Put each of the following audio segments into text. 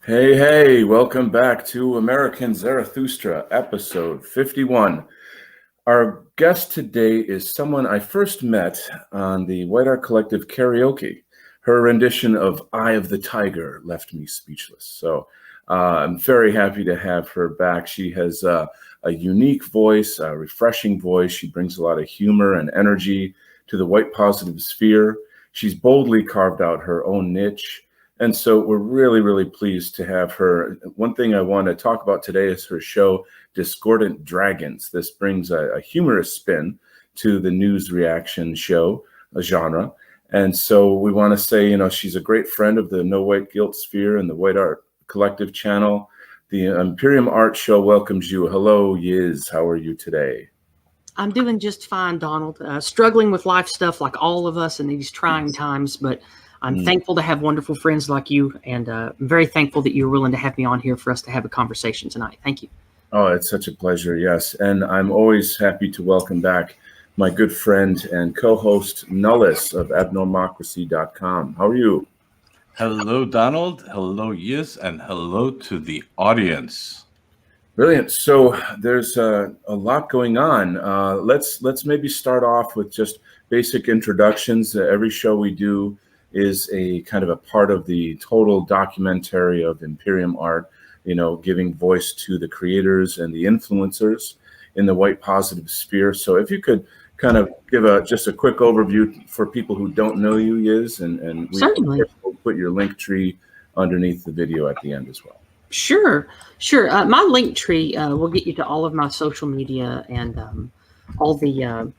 Hey, hey, welcome back to American Zarathustra, episode 51. Our guest today is someone I first met on the White Art Collective karaoke. Her rendition of Eye of the Tiger left me speechless. So I'm very happy to have her back. She has a unique voice, a refreshing voice. She brings a lot of humor and energy to the white positive sphere. She's boldly carved out her own niche. And so we're really, really pleased to have her. One thing I want to talk about today is her show, Discordant Dragons. This brings a humorous spin to the news reaction show genre. And so we want to say, she's a great friend of the No White Guilt Sphere and the White Art Collective channel. The Imperium Art Show welcomes you. Hello, Yizz. How are you today? I'm doing just fine, Donald. Struggling with life stuff like all of us in these trying times, but I'm thankful to have wonderful friends like you, and I'm very thankful that you're willing to have me on here for us to have a conversation tonight. Thank you. Oh, it's such a pleasure, yes. And I'm always happy to welcome back my good friend and co-host Nullis of abnormocracy.com. How are you? Hello, Donald. Hello, Yizz, and hello to the audience. Brilliant. So there's a lot going on. Let's maybe start off with just basic introductions. Every show we do is a kind of a part of the total documentary of Imperium art, giving voice to the creators and the influencers in the white positive sphere. So if you could kind of give just a quick overview for people who don't know you, Yizz, and Certainly. we'll put your link tree underneath the video at the end as well. Sure. My link tree will get you to all of my social media and all the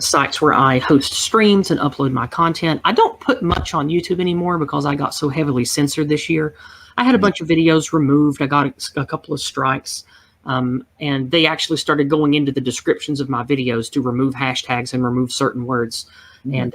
sites where I host streams and upload my content. I don't put much on YouTube anymore because I got so heavily censored this year. I had a bunch of videos removed. I got a couple of strikes, and they actually started going into the descriptions of my videos to remove hashtags and remove certain words. And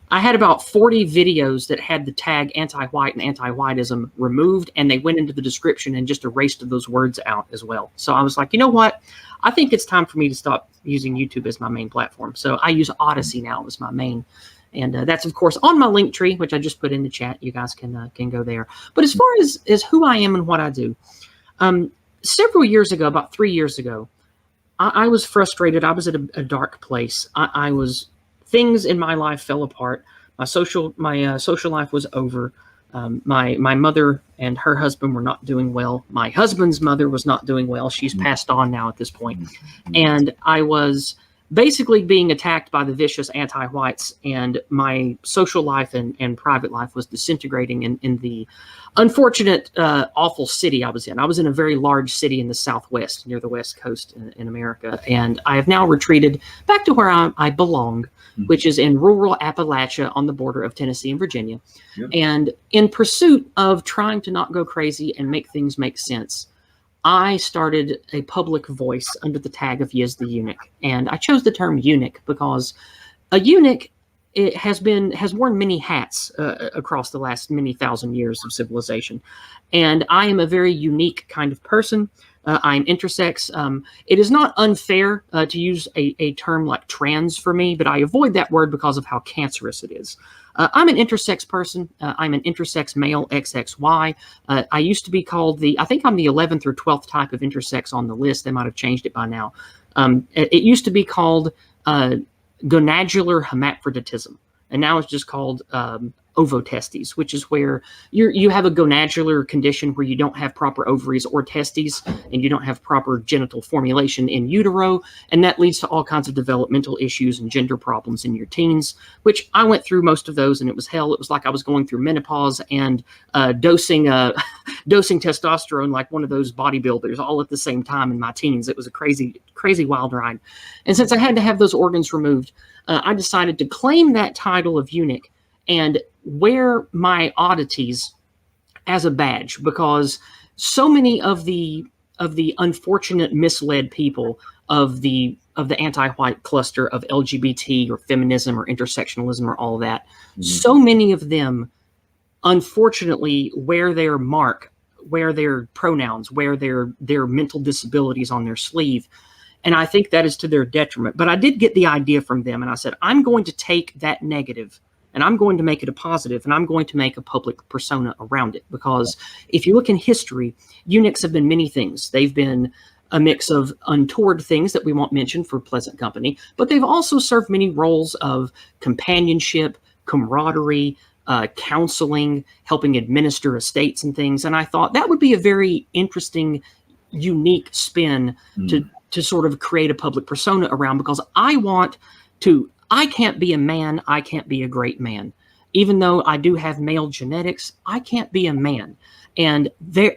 I had about 40 videos that had the tag anti-white and anti-whiteism removed, and they went into the description and just erased those words out as well. So I was like, you know what? I think it's time for me to stop using YouTube as my main platform. So I use Odyssey now as my main. And that's, of course, on my link tree, which I just put in the chat. You guys can go there. But as far as who I am and what I do, several years ago, about 3 years ago, I was frustrated. I was at a dark place. Things in my life fell apart. My social life was over. My mother and her husband were not doing well. My husband's mother was not doing well. She's passed on now at this point. And I was basically being attacked by the vicious anti-whites, and my social life and private life was disintegrating in the unfortunate, awful city I was in. I was in a very large city in the Southwest, near the West Coast in America. And I have now retreated back to where I belong, which is in rural Appalachia on the border of Tennessee and Virginia. Yep. And in pursuit of trying to not go crazy and make things make sense, I started a public voice under the tag of Yizz the Eunuch. And I chose the term eunuch because a eunuch has worn many hats across the last many thousand years of civilization. And I am a very unique kind of person. I'm intersex. It is not unfair to use a term like trans for me, but I avoid that word because of how cancerous it is. I'm an intersex person. I'm an intersex male XXY. I used to be called I think I'm the 11th or 12th type of intersex on the list. They might have changed it by now. It used to be called gonadular hermaphroditism, and now it's just called ovotestes, which is where you have a gonadular condition where you don't have proper ovaries or testes, and you don't have proper genital formulation in utero, and that leads to all kinds of developmental issues and gender problems in your teens, which I went through most of those, and it was hell. It was like I was going through menopause and dosing testosterone like one of those bodybuilders all at the same time in my teens. It was a crazy wild ride. And since I had to have those organs removed, I decided to claim that title of eunuch and wear my oddities as a badge, because so many of the unfortunate misled people of the anti-white cluster of LGBT or feminism or intersectionalism or all of that, so many of them unfortunately wear their mark, wear their pronouns, wear their mental disabilities on their sleeve. And I think that is to their detriment. But I did get the idea from them, and I said, I'm going to take that negative and I'm going to make it a positive, and I'm going to make a public persona around it. Because if you look in history, eunuchs have been many things. They've been a mix of untoward things that we won't mention for pleasant company, but they've also served many roles of companionship, camaraderie, counseling, helping administer estates and things. And I thought that would be a very interesting, unique spin to sort of create a public persona around, because I can't be a man. I can't be a great man. Even though I do have male genetics, I can't be a man. And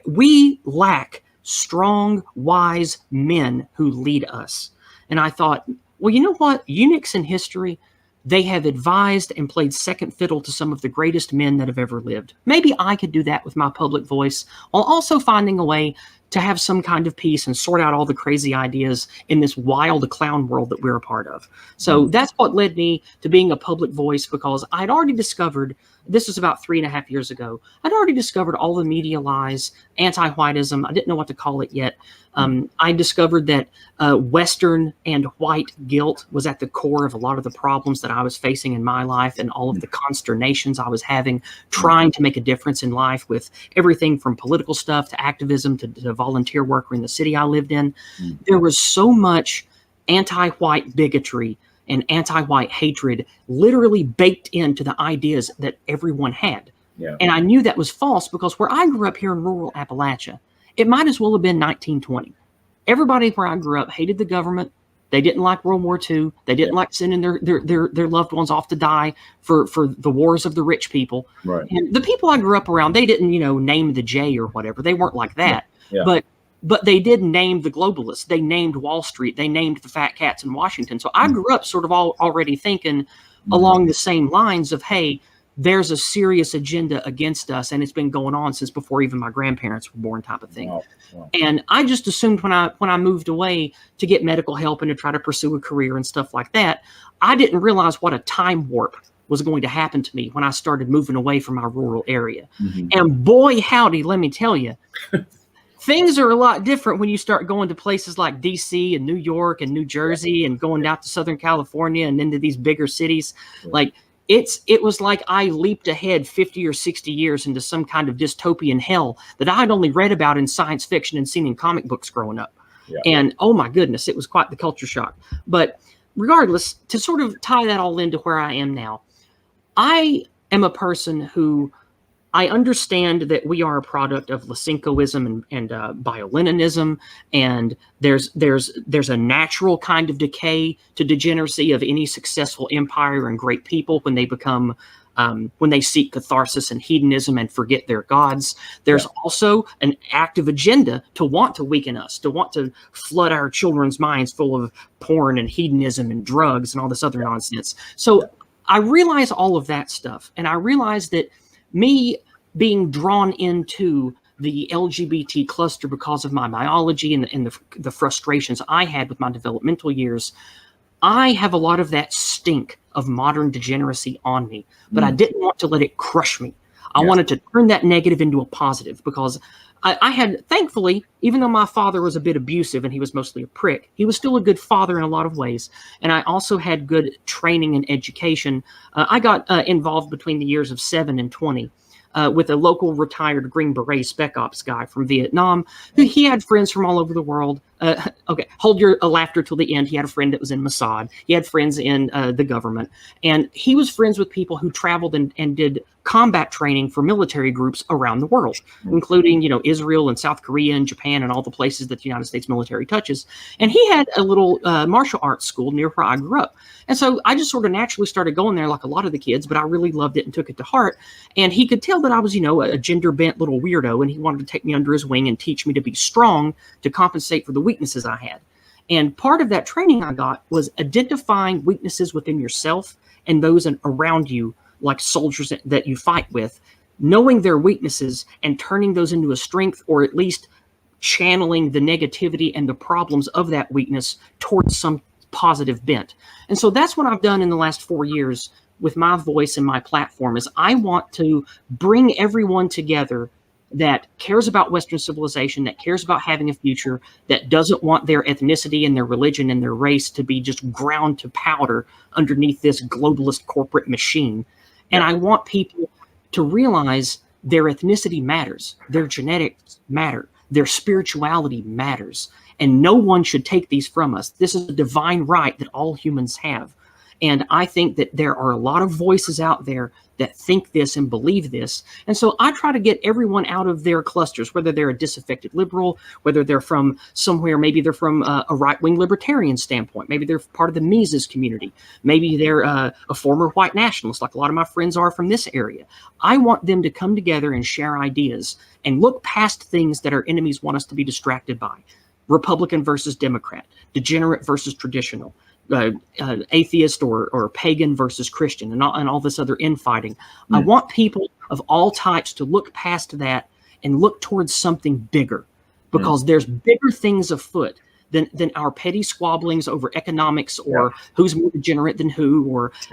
we lack strong, wise men who lead us. And I thought, well, you know what? Eunuchs in history, they have advised and played second fiddle to some of the greatest men that have ever lived. Maybe I could do that with my public voice, while also finding a way to have some kind of peace and sort out all the crazy ideas in this wild clown world that we're a part of. So that's what led me to being a public voice, because I'd already discovered, this was about 3.5 years ago, I'd already discovered all the media lies, anti-whiteism. I didn't know what to call it yet. I discovered that Western and white guilt was at the core of a lot of the problems that I was facing in my life, and all of the consternations I was having trying to make a difference in life, with everything from political stuff to activism to volunteer work in the city I lived in. There was so much anti-white bigotry and anti-white hatred literally baked into the ideas that everyone had. Yeah. And I knew that was false, because where I grew up here in rural Appalachia, it might as well have been 1920. Everybody where I grew up hated the government. They didn't like World War II. They didn't like sending their loved ones off to die for the wars of the rich people. Right. And the people I grew up around, they didn't, name the J or whatever. They weren't like that. Yeah. But they did name the globalists. They named Wall Street. They named the fat cats in Washington. So I grew up sort of already thinking along the same lines of, hey, there's a serious agenda against us, and it's been going on since before even my grandparents were born, type of thing. Wow. And I just assumed when I moved away to get medical help and to try to pursue a career and stuff like that, I didn't realize what a time warp was going to happen to me when I started moving away from my rural area. And boy, howdy, let me tell you, things are a lot different when you start going to places like DC and New York and New Jersey and going out to Southern California and into these bigger cities. Like, it was like I leaped ahead 50 or 60 years into some kind of dystopian hell that I had only read about in science fiction and seen in comic books growing up. Yeah. And oh my goodness, it was quite the culture shock. But regardless, to sort of tie that all into where I am now, I am a person who, I understand that we are a product of Lysenkoism and Bioleninism, and there's a natural kind of decay to degeneracy of any successful empire and great people when they become when they seek catharsis and hedonism and forget their gods. There's also an active agenda to want to weaken us, to want to flood our children's minds full of porn and hedonism and drugs and all this other nonsense. So I realize all of that stuff, and I realize that me being drawn into the LGBT cluster because of my biology and the frustrations I had with my developmental years, I have a lot of that stink of modern degeneracy on me, but I didn't want to let it crush me. I wanted to turn that negative into a positive, because I had, thankfully, even though my father was a bit abusive and he was mostly a prick, he was still a good father in a lot of ways. And I also had good training and education. I got involved between the years of 7 and 20. With a local retired Green Beret Spec Ops guy from Vietnam. He had friends from all over the world. Okay, hold your laughter till the end. He had a friend that was in Mossad. He had friends in the government. And he was friends with people who traveled and did combat training for military groups around the world, including, Israel and South Korea and Japan and all the places that the United States military touches. And he had a little martial arts school near where I grew up. And so I just sort of naturally started going there like a lot of the kids, but I really loved it and took it to heart. And he could tell that I was, a gender bent little weirdo, and he wanted to take me under his wing and teach me to be strong to compensate for the weaknesses I had. And part of that training I got was identifying weaknesses within yourself and those around you, like soldiers that you fight with, knowing their weaknesses and turning those into a strength, or at least channeling the negativity and the problems of that weakness towards some positive bent. And so that's what I've done in the last 4 years with my voice and my platform, is I want to bring everyone together that cares about Western civilization, that cares about having a future, that doesn't want their ethnicity and their religion and their race to be just ground to powder underneath this globalist corporate machine. And I want people to realize their ethnicity matters, their genetics matter, their spirituality matters, and no one should take these from us. This is a divine right that all humans have. And I think that there are a lot of voices out there that think this and believe this. And so I try to get everyone out of their clusters, whether they're a disaffected liberal, whether they're from somewhere, maybe they're from a right-wing libertarian standpoint, maybe they're part of the Mises community, maybe they're a former white nationalist, like a lot of my friends are from this area. I want them to come together and share ideas and look past things that our enemies want us to be distracted by. Republican versus Democrat, degenerate versus traditional, atheist or pagan versus Christian, and all this other infighting. I want people of all types to look past that and look towards something bigger, because there's bigger things afoot than our petty squabblings over economics, or who's more degenerate than who,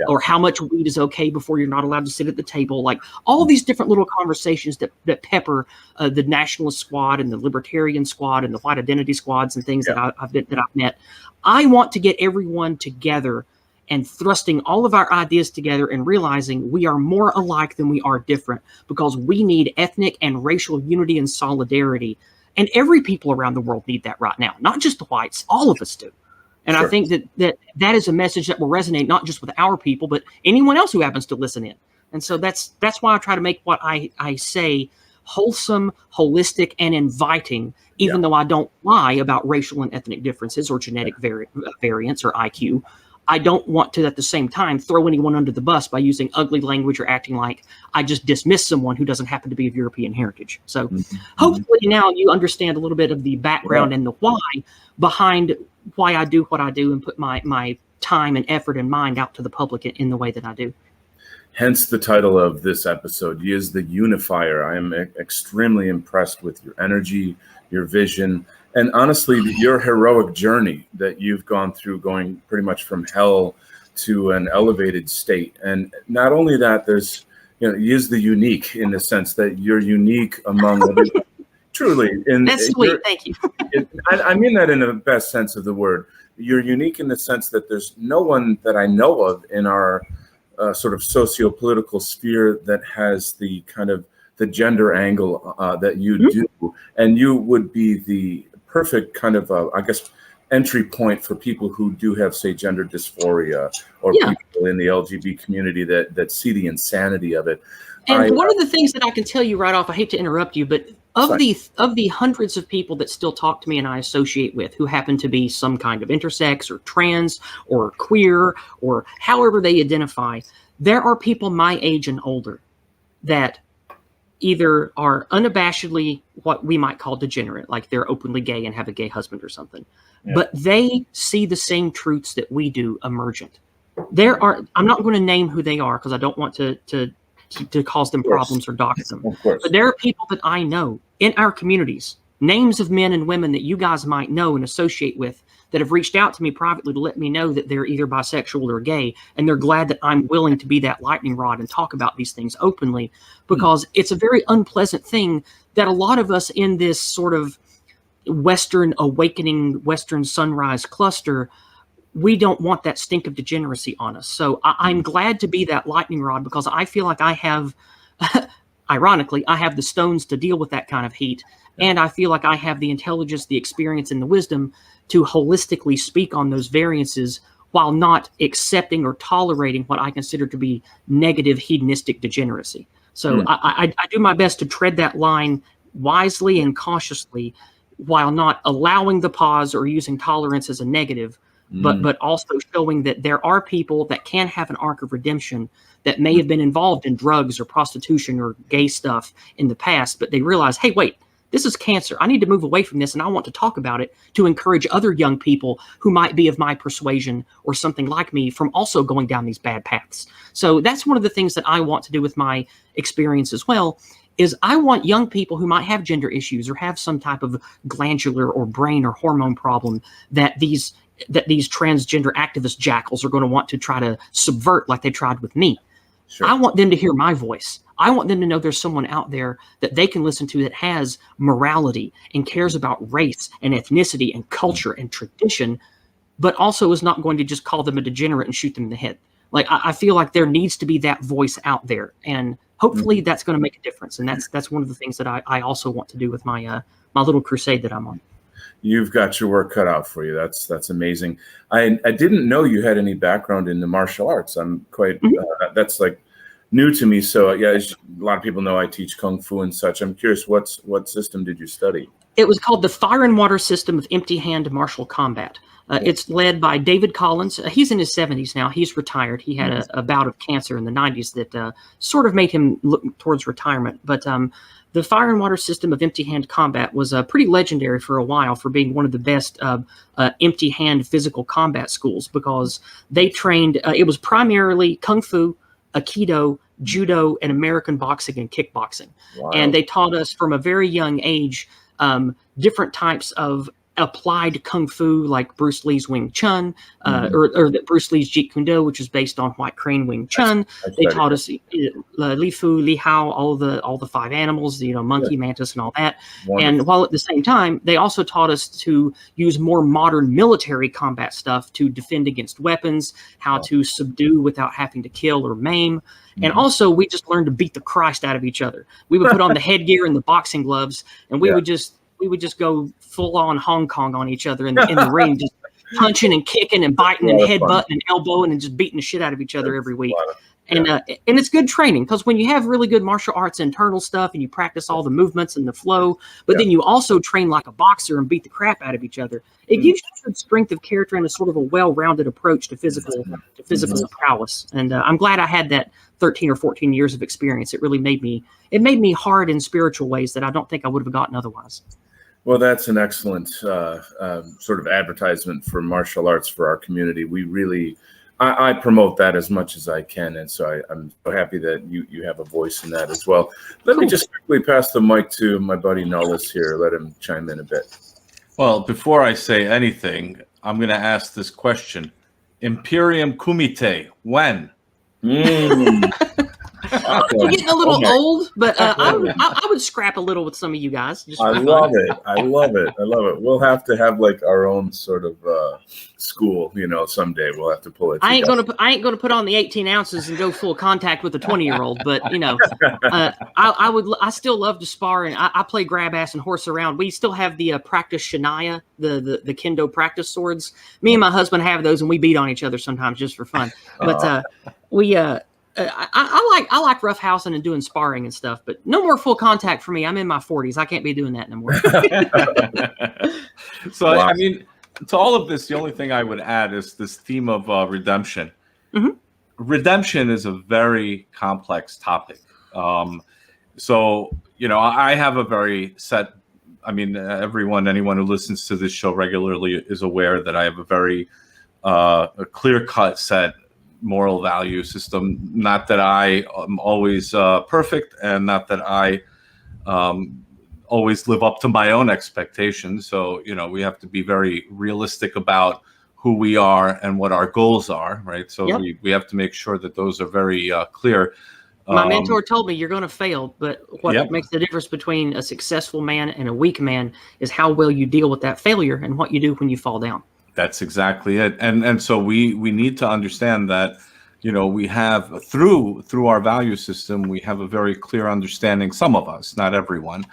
or how much weed is okay before you're not allowed to sit at the table. Like all these different little conversations that pepper the nationalist squad and the libertarian squad and the white identity squads and things that I've met. I want to get everyone together and thrusting all of our ideas together and realizing we are more alike than we are different, because we need ethnic and racial unity and solidarity. And every people around the world need that right now, not just the whites. All of us do. And I think that is a message that will resonate not just with our people, but anyone else who happens to listen in. And so that's why I try to make what I say wholesome, holistic, and inviting, even though I don't lie about racial and ethnic differences or genetic variance or IQ. I don't want to, at the same time, throw anyone under the bus by using ugly language or acting like I just dismiss someone who doesn't happen to be of European heritage. So hopefully now you understand a little bit of the background and the why behind why I do what I do and put my time and effort and mind out to the public in the way that I do. Hence the title of this episode, Yizz the Unifier. I am extremely impressed with your energy, your vision, and honestly, your heroic journey that you've gone through, going pretty much from hell to an elevated state. And not only that, there's, Yizz the unique, in the sense that you're unique among others. Truly. That's sweet. Thank you. I mean that in the best sense of the word. You're unique in the sense that there's no one that I know of in our sort of socio-political sphere that has the kind of the gender angle that you do. And you would be the perfect kind of, I guess, entry point for people who do have, say, gender dysphoria, or people in the LGBT community that see the insanity of it. And one of the things that I can tell you right off, I hate to interrupt you, but of the hundreds of people that still talk to me and I associate with who happen to be some kind of intersex or trans or queer or however they identify, there are people my age and older that either are unabashedly what we might call degenerate, like they're openly gay and have a gay husband or something, but they see the same truths that we do emergent. I'm not going to name who they are because I don't want to cause them problems or dox them. But there are people that I know in our communities, names of men and women that you guys might know and associate with, that have reached out to me privately to let me know that they're either bisexual or gay, and they're glad that I'm willing to be that lightning rod and talk about these things openly, because it's a very unpleasant thing that a lot of us in this sort of Western awakening, Western sunrise cluster, we don't want that stink of degeneracy on us. So I'm glad to be that lightning rod, because I feel like I have, ironically, I have the stones to deal with that kind of heat. And I feel like I have the intelligence, the experience, and the wisdom to holistically speak on those variances while not accepting or tolerating what I consider to be negative hedonistic degeneracy. So I do my best to tread that line wisely and cautiously, while not allowing the pause or using tolerance as a negative, but also showing that there are people that can have an arc of redemption that may have been involved in drugs or prostitution or gay stuff in the past, but they realize, hey, wait, this is cancer. I need to move away from this, and I want to talk about it to encourage other young people who might be of my persuasion or something like me from also going down these bad paths. So that's one of the things that I want to do with my experience as well, is I want young people who might have gender issues or have some type of glandular or brain or hormone problem that these transgender activist jackals are going to want to try to subvert like they tried with me. Sure. I want them to hear my voice. I want them to know there's someone out there that they can listen to that has morality and cares about race and ethnicity and culture and tradition, but also is not going to just call them a degenerate and shoot them in the head. Like I feel like there needs to be that voice out there, and hopefully that's going to make a difference. And that's one of the things that I also want to do with my my little crusade that I'm on. You've got your work cut out for you. That's amazing. I didn't know you had any background in the martial arts. I'm quite that's like new to me. So yeah, as a lot of people know, I teach kung fu and such. I'm curious, what system did you study? It was called the Fire and Water System of Empty Hand Martial Combat. It's led by David Collins. He's in his 70s now. He's retired. He had a bout of cancer in the 90s that sort of made him look towards retirement. But the Fire and Water System of Empty Hand Combat was pretty legendary for a while for being one of the best empty hand physical combat schools, because they trained, it was primarily Kung Fu, Aikido, Judo, and American boxing and kickboxing. Wow. And they taught us from a very young age different types of applied kung fu, like Bruce Lee's Wing Chun, or Bruce Lee's Jeet Kune Do, which is based on White Crane Wing Chun. They taught us Li Fu, Li Hao, all the 5 animals, monkey, mantis, and all that. Wonderful. And while at the same time, they also taught us to use more modern military combat stuff to defend against weapons, how to subdue without having to kill or maim. And also, we just learned to beat the Christ out of each other. We would put on the headgear and the boxing gloves, and we would just go full on Hong Kong on each other in the ring, just punching and kicking and biting and headbutting and elbowing and just beating the shit out of each other every week. And it's good training, because when you have really good martial arts internal stuff and you practice all the movements and the flow, but then you also train like a boxer and beat the crap out of each other, it gives you good strength of character and a sort of a well-rounded approach to physical prowess. And I'm glad I had that 13 or 14 years of experience. It really made me hard in spiritual ways that I don't think I would have gotten otherwise. Well, that's an excellent sort of advertisement for martial arts for our community. We really, I promote that as much as I can, and so I'm so happy that you have a voice in that as well. Let me just quickly pass the mic to my buddy Nullis here. Let him chime in a bit. Well, before I say anything, I'm going to ask this question: Imperium Kumite, when? You're getting a little old, but I would scrap a little with some of you guys. I love it. We'll have to have like our own sort of school, someday. We'll have to pull it. I ain't gonna put on the 18 ounces and go full contact with a 20-year-old, but I still love to spar, and I play grab ass and horse around. We still have the practice shinaya, the kendo practice swords. Me and my husband have those, and we beat on each other sometimes just for fun. But I like roughhousing and doing sparring and stuff, but no more full contact for me. I'm in my 40s. I can't be doing that anymore. So, wow. I mean, to all of this, the only thing I would add is this theme of redemption. Mm-hmm. Redemption is a very complex topic. So, I have a very set, anyone who listens to this show regularly is aware that I have a very a clear-cut set moral value system. Not that I am always perfect, and not that I always live up to my own expectations. So, we have to be very realistic about who we are and what our goals are, right? So we have to make sure that those are very clear. My mentor told me you're going to fail, but what makes the difference between a successful man and a weak man is how well you deal with that failure and what you do when you fall down. That's exactly it. And so we need to understand that, we have through our value system, we have a very clear understanding. Some of us, not everyone,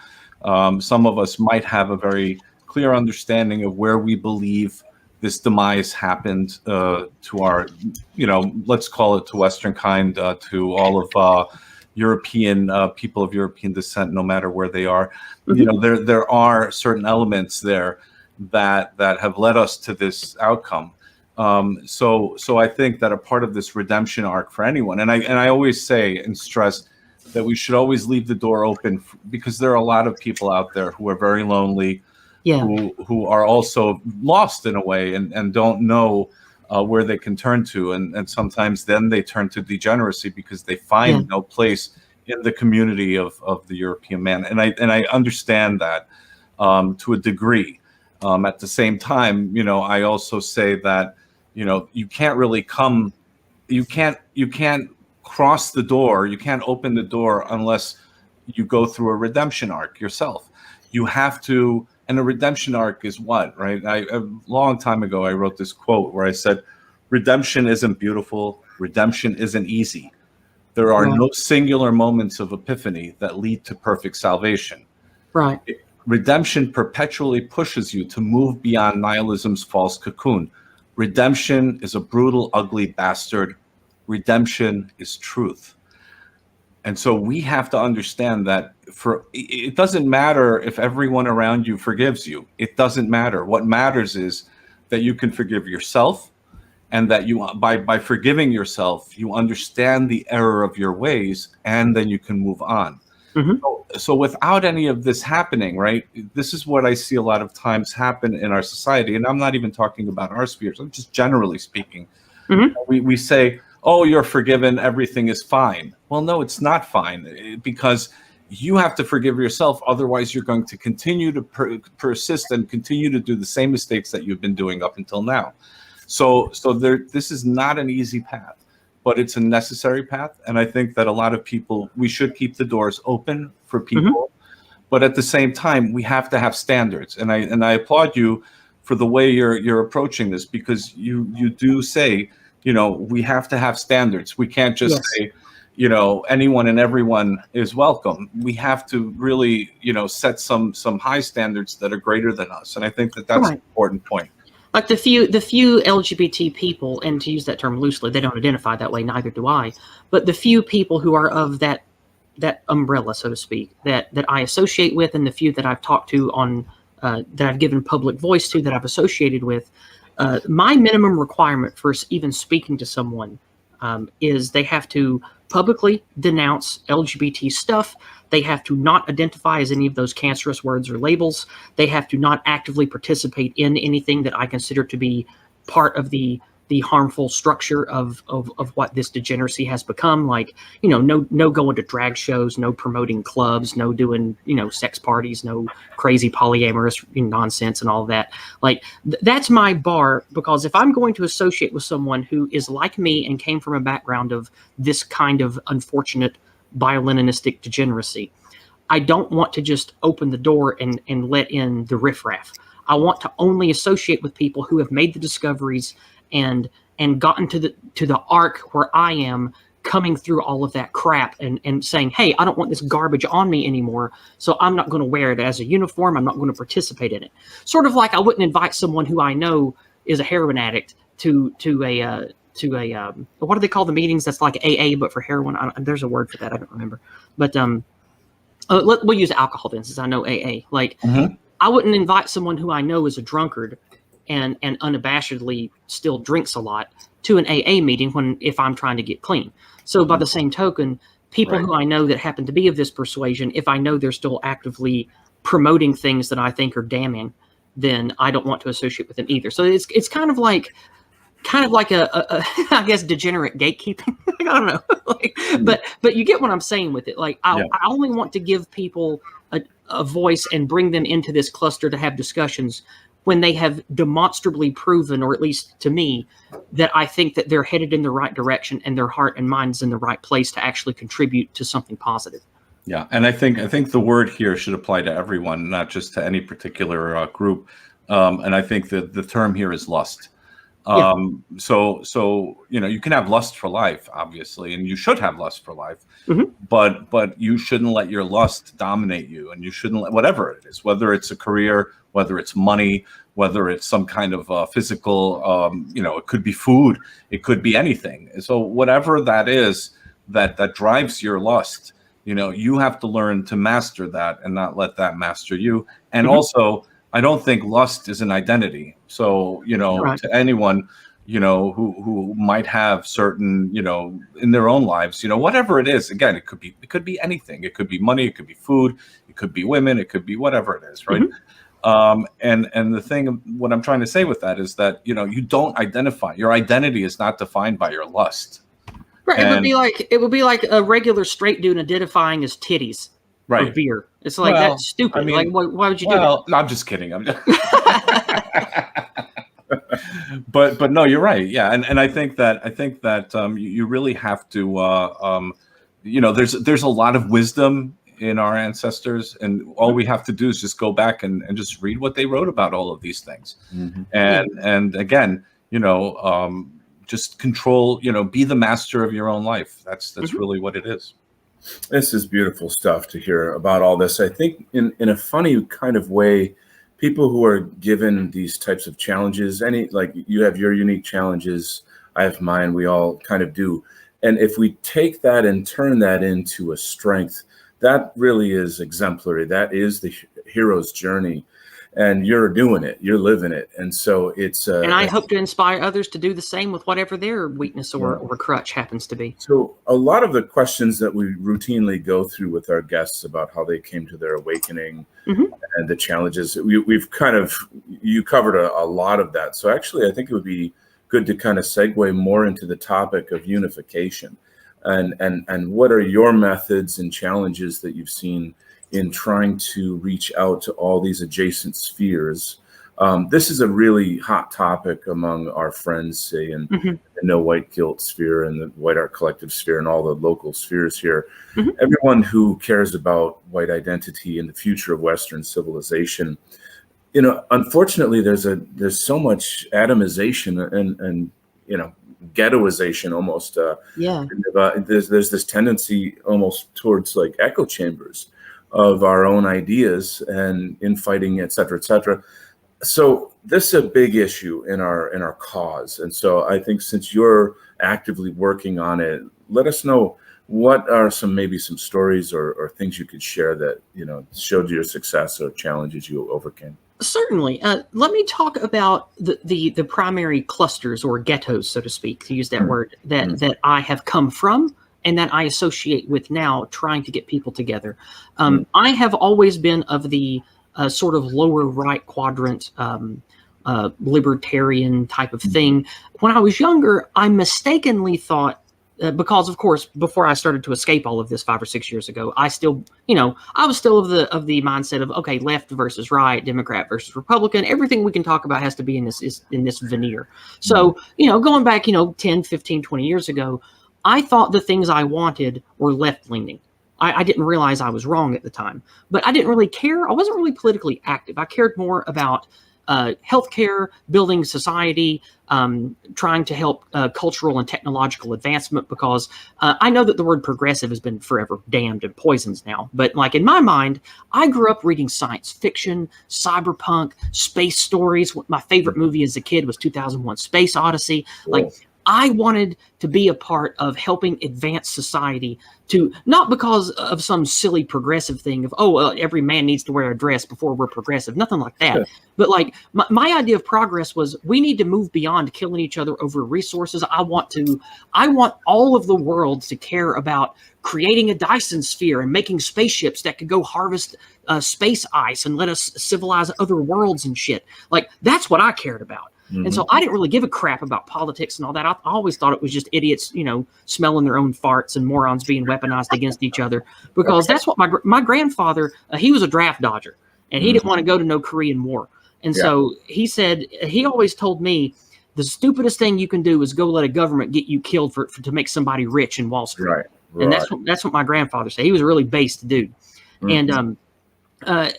some of us might have a very clear understanding of where we believe this demise happened to our, let's call it to Western kind, to all of European people of European descent, no matter where they are. Mm-hmm. There are certain elements there that have led us to this outcome. So I think that a part of this redemption arc for anyone, and I always say and stress that we should always leave the door open, because there are a lot of people out there who are very lonely, who are also lost in a way and don't know where they can turn to, and sometimes then they turn to degeneracy because they find no place in the community of the European man, and I understand that to a degree. At the same time, I also say that, you can't really you can't cross the door, you can't open the door unless you go through a redemption arc yourself. You have to, and a redemption arc is what, right? A long time ago, I wrote this quote where I said, redemption isn't beautiful. Redemption isn't easy. There are Right. no singular moments of epiphany that lead to perfect salvation. Right. Redemption perpetually pushes you to move beyond nihilism's false cocoon. Redemption is a brutal, ugly bastard. Redemption is truth. And so we have to understand that it doesn't matter if everyone around you forgives you. It doesn't matter. What matters is that you can forgive yourself, and that you, by forgiving yourself, you understand the error of your ways, and then you can move on. Mhm. So without any of this happening, right, this is what I see a lot of times happen in our society. And I'm not even talking about our spheres. I'm just generally speaking. Mhm. We say, oh, you're forgiven, everything is fine. Well, no, it's not fine, because you have to forgive yourself. Otherwise, you're going to continue to persist and continue to do the same mistakes that you've been doing up until now. So this is not an easy path, but it's a necessary path. And I think that a lot of people, we should keep the doors open for people, but at the same time, we have to have standards. And I applaud you for the way you're approaching this, because you do say, we have to have standards. We can't just say, anyone and everyone is welcome. We have to really, set some high standards that are greater than us. And I think that that's an important point. Like the few LGBT people, and to use that term loosely, they don't identify that way, neither do I. But the few people who are of that umbrella, so to speak, that I associate with, and the few that I've talked to on that I've given public voice to, that I've associated with, my minimum requirement for even speaking to someone is they have to publicly denounce LGBT stuff. They have to not identify as any of those cancerous words or labels. They have to not actively participate in anything that I consider to be part of the harmful structure of what this degeneracy has become. Like, no going to drag shows, no promoting clubs, no doing, sex parties, no crazy polyamorous nonsense and all that. Like, that's my bar, because if I'm going to associate with someone who is like me and came from a background of this kind of unfortunate bioleninistic degeneracy, I don't want to just open the door and let in the riffraff. I want to only associate with people who have made the discoveries and gotten to the arc where I am, coming through all of that crap and saying, hey, I don't want this garbage on me anymore, so I'm not going to wear it as a uniform. I'm not going to participate in it. Sort of like I wouldn't invite someone who I know is a heroin addict to a what do they call the meetings? That's like AA, but for heroin. There's a word for that. I don't remember. But we'll use alcohol then, since I know AA. Like, I wouldn't invite someone who I know is a drunkard and unabashedly still drinks a lot to an AA meeting if I'm trying to get clean. So by the same token, people who I know that happen to be of this persuasion, if I know they're still actively promoting things that I think are damning, then I don't want to associate with them either. So it's kind of like a I guess degenerate gatekeeping. I don't know. But you get what I'm saying with it. Like, I only want to give people a voice and bring them into this cluster to have discussions when they have demonstrably proven, or at least to me, that I think that they're headed in the right direction and their heart and mind is in the right place to actually contribute to something positive. Yeah, and I think the word here should apply to everyone, not just to any particular group. And I think that the term here is lust. So you can have lust for life, obviously, and you should have lust for life, but you shouldn't let your lust dominate you, and you shouldn't let, whatever it is, whether it's a career, whether it's money, whether it's some kind of physical, it could be food, it could be anything. So whatever that is that drives your lust, you have to learn to master that and not let that master you. And also, I don't think lust is an identity. So, to anyone, who might have certain, in their own lives, whatever it is, again, it could be anything. It could be money, it could be food, it could be women, it could be whatever it is, right? And the thing, what I'm trying to say with that is that, you don't identify. Your identity is not defined by your lust. Right. It would be like a regular straight dude identifying as titties. Or beer. It's like, that's stupid. I mean, like, why would you do that? No, I'm just kidding. But no, you're right. Yeah, and I think that you really have to. There's a lot of wisdom in our ancestors, and all we have to do is just go back and just read what they wrote about all of these things. And again, just control, be the master of your own life. That's really what it is. This is beautiful stuff to hear about all this. I think in a funny kind of way, people who are given these types of challenges, like you have your unique challenges, I have mine, we all kind of do. And if we take that and turn that into a strength, that really is exemplary. That is the hero's journey. And you're doing it, you're living it. And so it's and I hope to inspire others to do the same with whatever their weakness or crutch happens to be. So a lot of the questions that we routinely go through with our guests about how they came to their awakening and the challenges, we've kind of, you covered a lot of that. So actually, I think it would be good to kind of segue more into the topic of unification and what are your methods and challenges that you've seen in trying to reach out to all these adjacent spheres. This is a really hot topic among our friends, say, in the No White Guilt sphere and the White Art Collective sphere and all the local spheres here. Everyone who cares about white identity and the future of Western civilization. Unfortunately, there's so much atomization and ghettoization almost. There's this tendency almost towards like echo chambers of our own ideas and infighting, et cetera, et cetera. So this is a big issue in our cause. And so I think since you're actively working on it, let us know what are maybe some stories or things you could share that, showed your success or challenges you overcame. Certainly. Let me talk about the primary clusters or ghettos, so to speak, to use that word, that I have come from and that I associate with now trying to get people together. I have always been of the sort of lower right quadrant libertarian type of thing. When I was younger, I mistakenly thought, because of course, before I started to escape all of this 5 or 6 years ago, I still, I was still of the mindset of, okay, left versus right, Democrat versus Republican, everything we can talk about has to be in this veneer. So, going back, 10, 15, 20 years ago, I thought the things I wanted were left leaning. I didn't realize I was wrong at the time, but I didn't really care. I wasn't really politically active. I cared more about healthcare, building society, trying to help cultural and technological advancement, because I know that the word progressive has been forever damned and poisoned now. But like in my mind, I grew up reading science fiction, cyberpunk, space stories. My favorite movie as a kid was 2001: Space Odyssey. Whoa. Like, I wanted to be a part of helping advance society, to not because of some silly progressive thing of, every man needs to wear a dress before we're progressive, nothing like that. Sure. But like my idea of progress was we need to move beyond killing each other over resources. I want all of the world to care about creating a Dyson sphere and making spaceships that could go harvest space ice and let us civilize other worlds and shit. Like, that's what I cared about. And so I didn't really give a crap about politics and all that. I always thought it was just idiots, smelling their own farts and morons being weaponized against each other, because that's what my grandfather, he was a draft dodger and he didn't want to go to no Korean War. And so he always told me the stupidest thing you can do is go let a government get you killed to make somebody rich in Wall Street. Right. And that's what my grandfather said. He was a really based dude. And I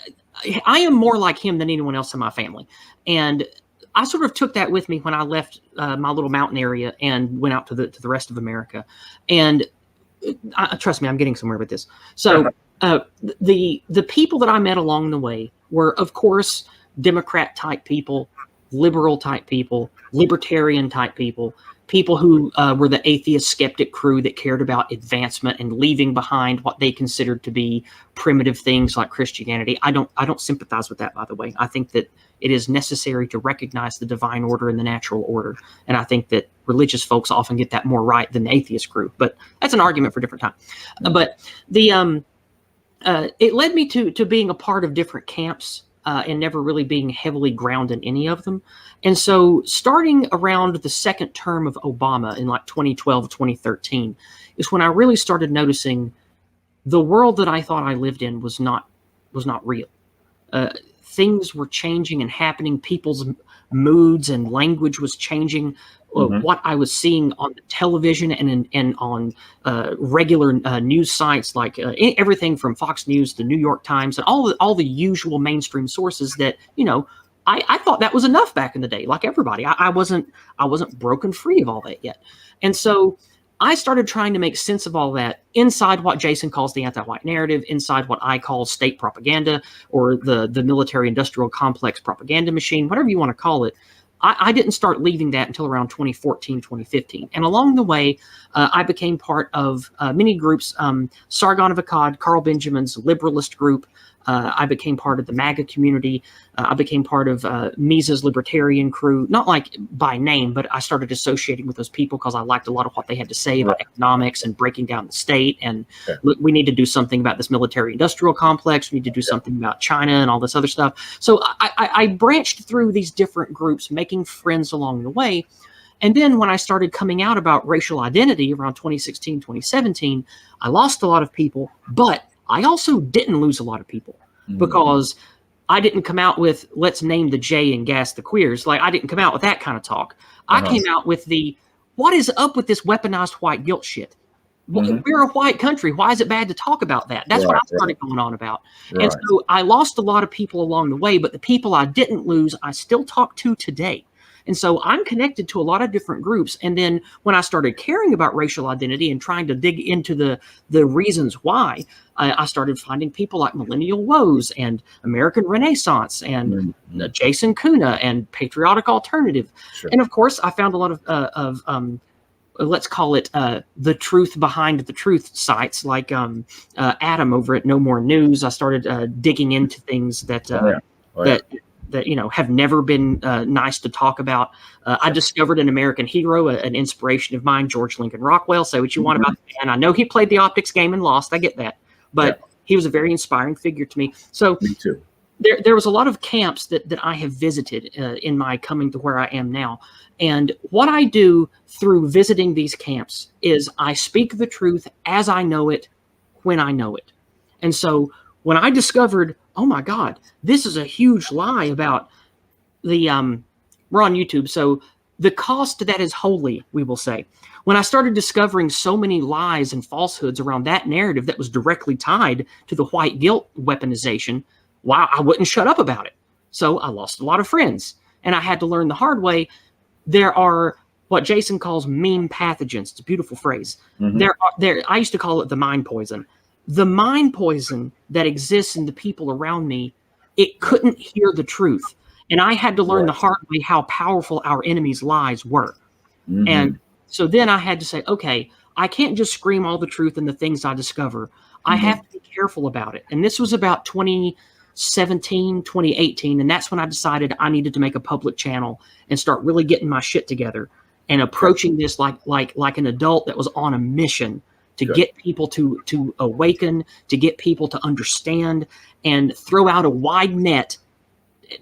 am more like him than anyone else in my family. And I sort of took that with me when I left my little mountain area and went out to the rest of America. And trust me, I'm getting somewhere with this. So the people that I met along the way were, of course, Democrat type people, liberal type people, libertarian type people, people who were the atheist skeptic crew that cared about advancement and leaving behind what they considered to be primitive things like Christianity. I don't sympathize with that, by the way. I think that it is necessary to recognize the divine order and the natural order. And I think that religious folks often get that more right than the atheist group, but that's an argument for a different time. But it led me to being a part of different camps and never really being heavily grounded in any of them. And so starting around the second term of Obama in like 2012, 2013 is when I really started noticing the world that I thought I lived in was not real. Things were changing and happening. People's moods and language was changing. What I was seeing on the television and on regular news sites, like everything from Fox News to New York Times and all the usual mainstream sources that I thought that was enough back in the day, like everybody. I wasn't broken free of all that yet. And so I started trying to make sense of all that inside what Jason calls the anti-white narrative, inside what I call state propaganda, or the military-industrial complex propaganda machine, whatever you want to call it. I didn't start leaving that until around 2014, 2015. And along the way, I became part of many groups, Sargon of Akkad, Carl Benjamin's liberalist group. I became part of the MAGA community. I became part of Mises' libertarian crew, not like by name, but I started associating with those people because I liked a lot of what they had to say about economics and breaking down the state. And look, we need to do something about this military-industrial complex. We need to do something about China and all this other stuff. So I branched through these different groups, making friends along the way. And then when I started coming out about racial identity around 2016, 2017, I lost a lot of people, but I also didn't lose a lot of people because I didn't come out with, let's name the J and gas the queers. Like, I didn't come out with that kind of talk. I came out with what is up with this weaponized white guilt shit? We're a white country. Why is it bad to talk about that? That's what I started going on about. And so I lost a lot of people along the way, but the people I didn't lose, I still talk to today. And so I'm connected to a lot of different groups. And then when I started caring about racial identity and trying to dig into the reasons why, I started finding people like Millennial Woes and American Renaissance and Jason Kuna and Patriotic Alternative. And of course, I found a lot of let's call it the truth behind the truth sites, like Adam over at No More News. I started digging into things that that have never been nice to talk about. I discovered an American hero, an inspiration of mine, George Lincoln Rockwell. Say what you want about the man. I know he played the optics game and lost. I get that, but he was a very inspiring figure to me. So me too. There was a lot of camps that I have visited in my coming to where I am now. And what I do through visiting these camps is I speak the truth as I know it, when I know it. And so when I discovered, oh my God, this is a huge lie about the, we're on YouTube, so the cost that is holy, we will say. When I started discovering so many lies and falsehoods around that narrative that was directly tied to the white guilt weaponization, wow, I wouldn't shut up about it. So I lost a lot of friends. And I had to learn the hard way. There are what Jason calls meme pathogens. It's a beautiful phrase. I used to call it the mind poison. The mind poison that exists in the people around me, it couldn't hear the truth. And I had to learn the hard way how powerful our enemies' lies were. And so then I had to say, okay, I can't just scream all the truth in the things I discover. I have to be careful about it. And this was about 2017, 2018. And that's when I decided I needed to make a public channel and start really getting my shit together and approaching this like an adult that was on a mission to get people to awaken, to get people to understand, and throw out a wide net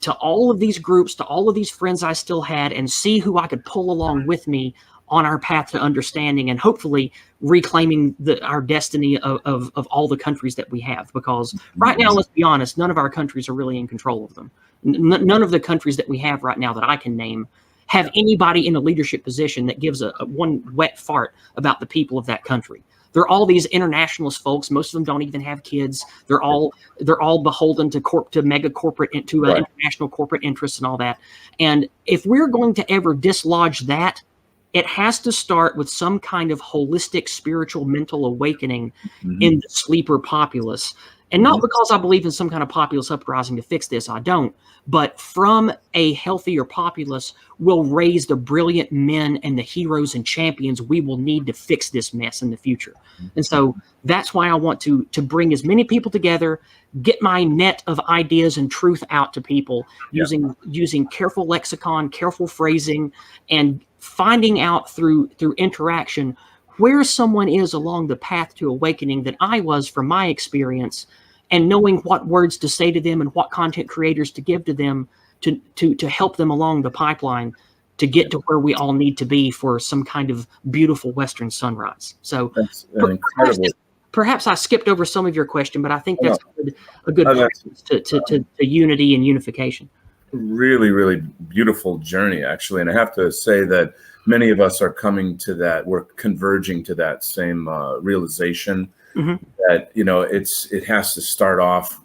to all of these groups, to all of these friends I still had, and see who I could pull along with me on our path to understanding and hopefully reclaiming our destiny of all the countries that we have. Because right now, let's be honest, none of our countries are really in control of them. None of the countries that we have right now that I can name have anybody in a leadership position that gives a one wet fart about the people of that country. They're all these internationalist folks. Most of them don't even have kids. They're all beholden to mega corporate, international corporate interests and all that. And if we're going to ever dislodge that, it has to start with some kind of holistic spiritual mental awakening in the sleeper populace. And not because I believe in some kind of populace uprising to fix this, I don't. But from a healthier populace will raise the brilliant men and the heroes and champions we will need to fix this mess in the future. And so that's why I want to bring as many people together, get my net of ideas and truth out to people using careful lexicon, careful phrasing, and finding out through interaction where someone is along the path to awakening that I was from my experience, and knowing what words to say to them and what content creators to give to them to help them along the pipeline to get to where we all need to be for some kind of beautiful Western sunrise. So perhaps I skipped over some of your question, but I think that's a good reference to unity and unification. Really, really beautiful journey, actually. And I have to say that many of us are coming to that, we're converging to that same realization that, it has to start off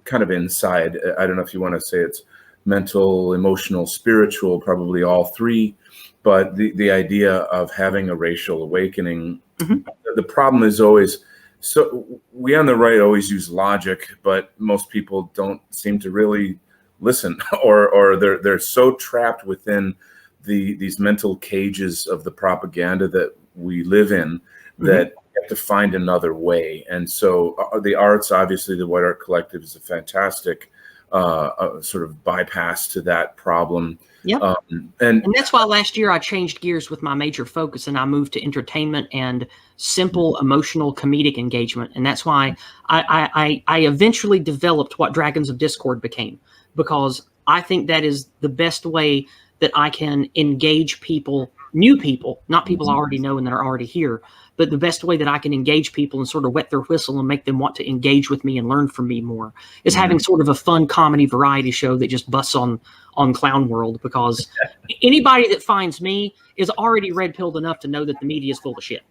kind of inside. I don't know if you want to say it's mental, emotional, spiritual, probably all three. But the idea of having a racial awakening, the problem is always, so we on the right always use logic, but most people don't seem to really listen, or they're so trapped within these mental cages of the propaganda that we live in that you have to find another way. And so the arts, obviously, the White Art Collective is a fantastic sort of bypass to that problem. Yep. And that's why last year I changed gears with my major focus and I moved to entertainment and simple, emotional, comedic engagement. And that's why I eventually developed what Dragons of Discord became, because I think that is the best way that I can engage people, new people, not people I already know and that are already here, but the best way that I can engage people and sort of wet their whistle and make them want to engage with me and learn from me more is having sort of a fun comedy variety show that just busts on Clown World, because anybody that finds me is already red-pilled enough to know that the media is full of shit.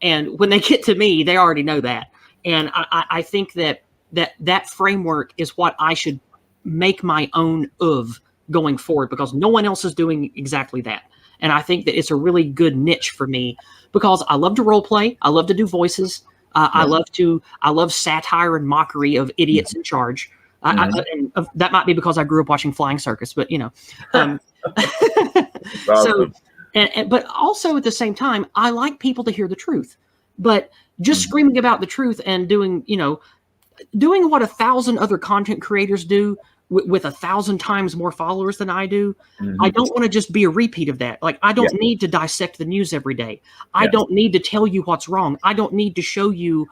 And when they get to me, they already know that. And I think that framework is what I should make my own of going forward, because no one else is doing exactly that. And I think that it's a really good niche for me, because I love to role play. I love to do voices. I love satire and mockery of idiots in charge. And that might be because I grew up watching Flying Circus, but you know, but also at the same time, I like people to hear the truth, but just screaming about the truth and doing what 1,000 other content creators do with 1,000 times more followers than I do. I don't want to just be a repeat of that. Like, I don't need to dissect the news every day. I don't need to tell you what's wrong. I don't need to show you,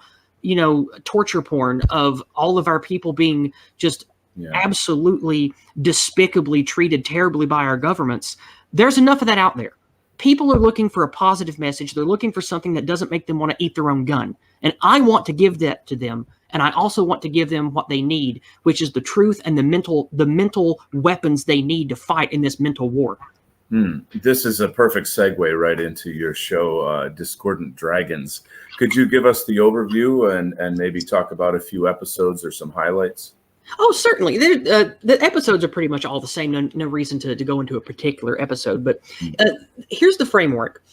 torture porn of all of our people being just absolutely despicably treated terribly by our governments. There's enough of that out there. People are looking for a positive message. They're looking for something that doesn't make them want to eat their own gun. And I want to give that to them. And I also want to give them what they need, which is the truth and the mental weapons they need to fight in this mental war. This is a perfect segue right into your show, Discordant Dragons. Could you give us the overview and maybe talk about a few episodes or some highlights? Oh, certainly. The episodes are pretty much all the same. No reason to go into a particular episode. But here's the framework.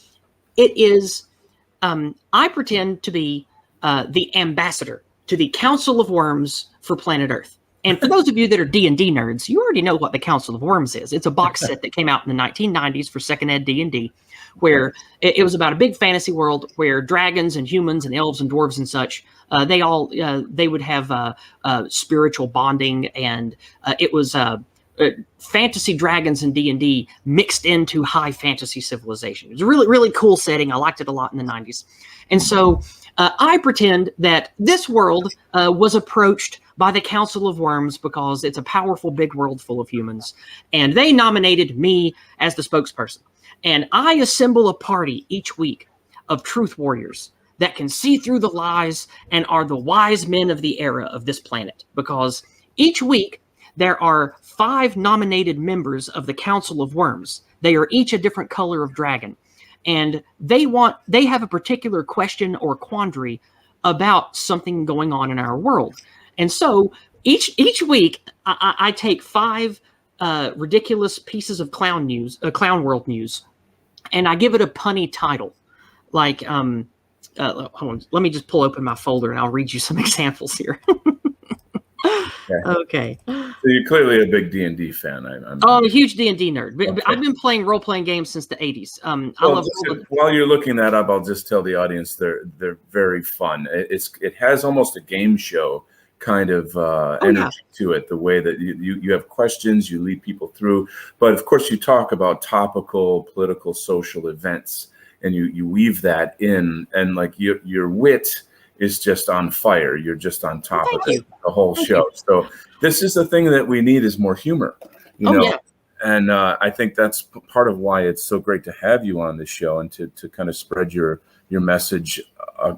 It is, I pretend to be the ambassador to the Council of Worms for Planet Earth. And for those of you that are D&D nerds, you already know what the Council of Worms is. It's a box set that came out in the 1990s for second ed D&D, where it was about a big fantasy world where dragons and humans and elves and dwarves and such, they would have spiritual bonding, and it was fantasy dragons and D&D mixed into high fantasy civilization. It was a really, really cool setting. I liked it a lot in the 90s. And so I pretend that this world was approached by the Council of Worms because it's a powerful big world full of humans. And they nominated me as the spokesperson. And I assemble a party each week of truth warriors that can see through the lies and are the wise men of the era of this planet. Because each week there are 5 nominated members of the Council of Worms. They are each a different color of dragon. And they have a particular question or quandary about something going on in our world. And so each week I take 5 ridiculous pieces of clown world news, and I give it a punny title. Like, hold on, let me just pull open my folder and I'll read you some examples here. Okay. So you're clearly a big D&D fan. I'm a huge D&D nerd. Okay. I've been playing role-playing games since the 80s. While you're looking that up, I'll just tell the audience they're very fun. It has almost a game show kind of energy to it, the way that you have questions, you lead people through. But of course, you talk about topical, political, social events, and you weave that in, and like your wit is just on fire. You're just on top of it the whole show. So this is the thing that we need, is more humor, you know. Yeah. And I think that's part of why it's so great to have you on this show and to kind of spread your message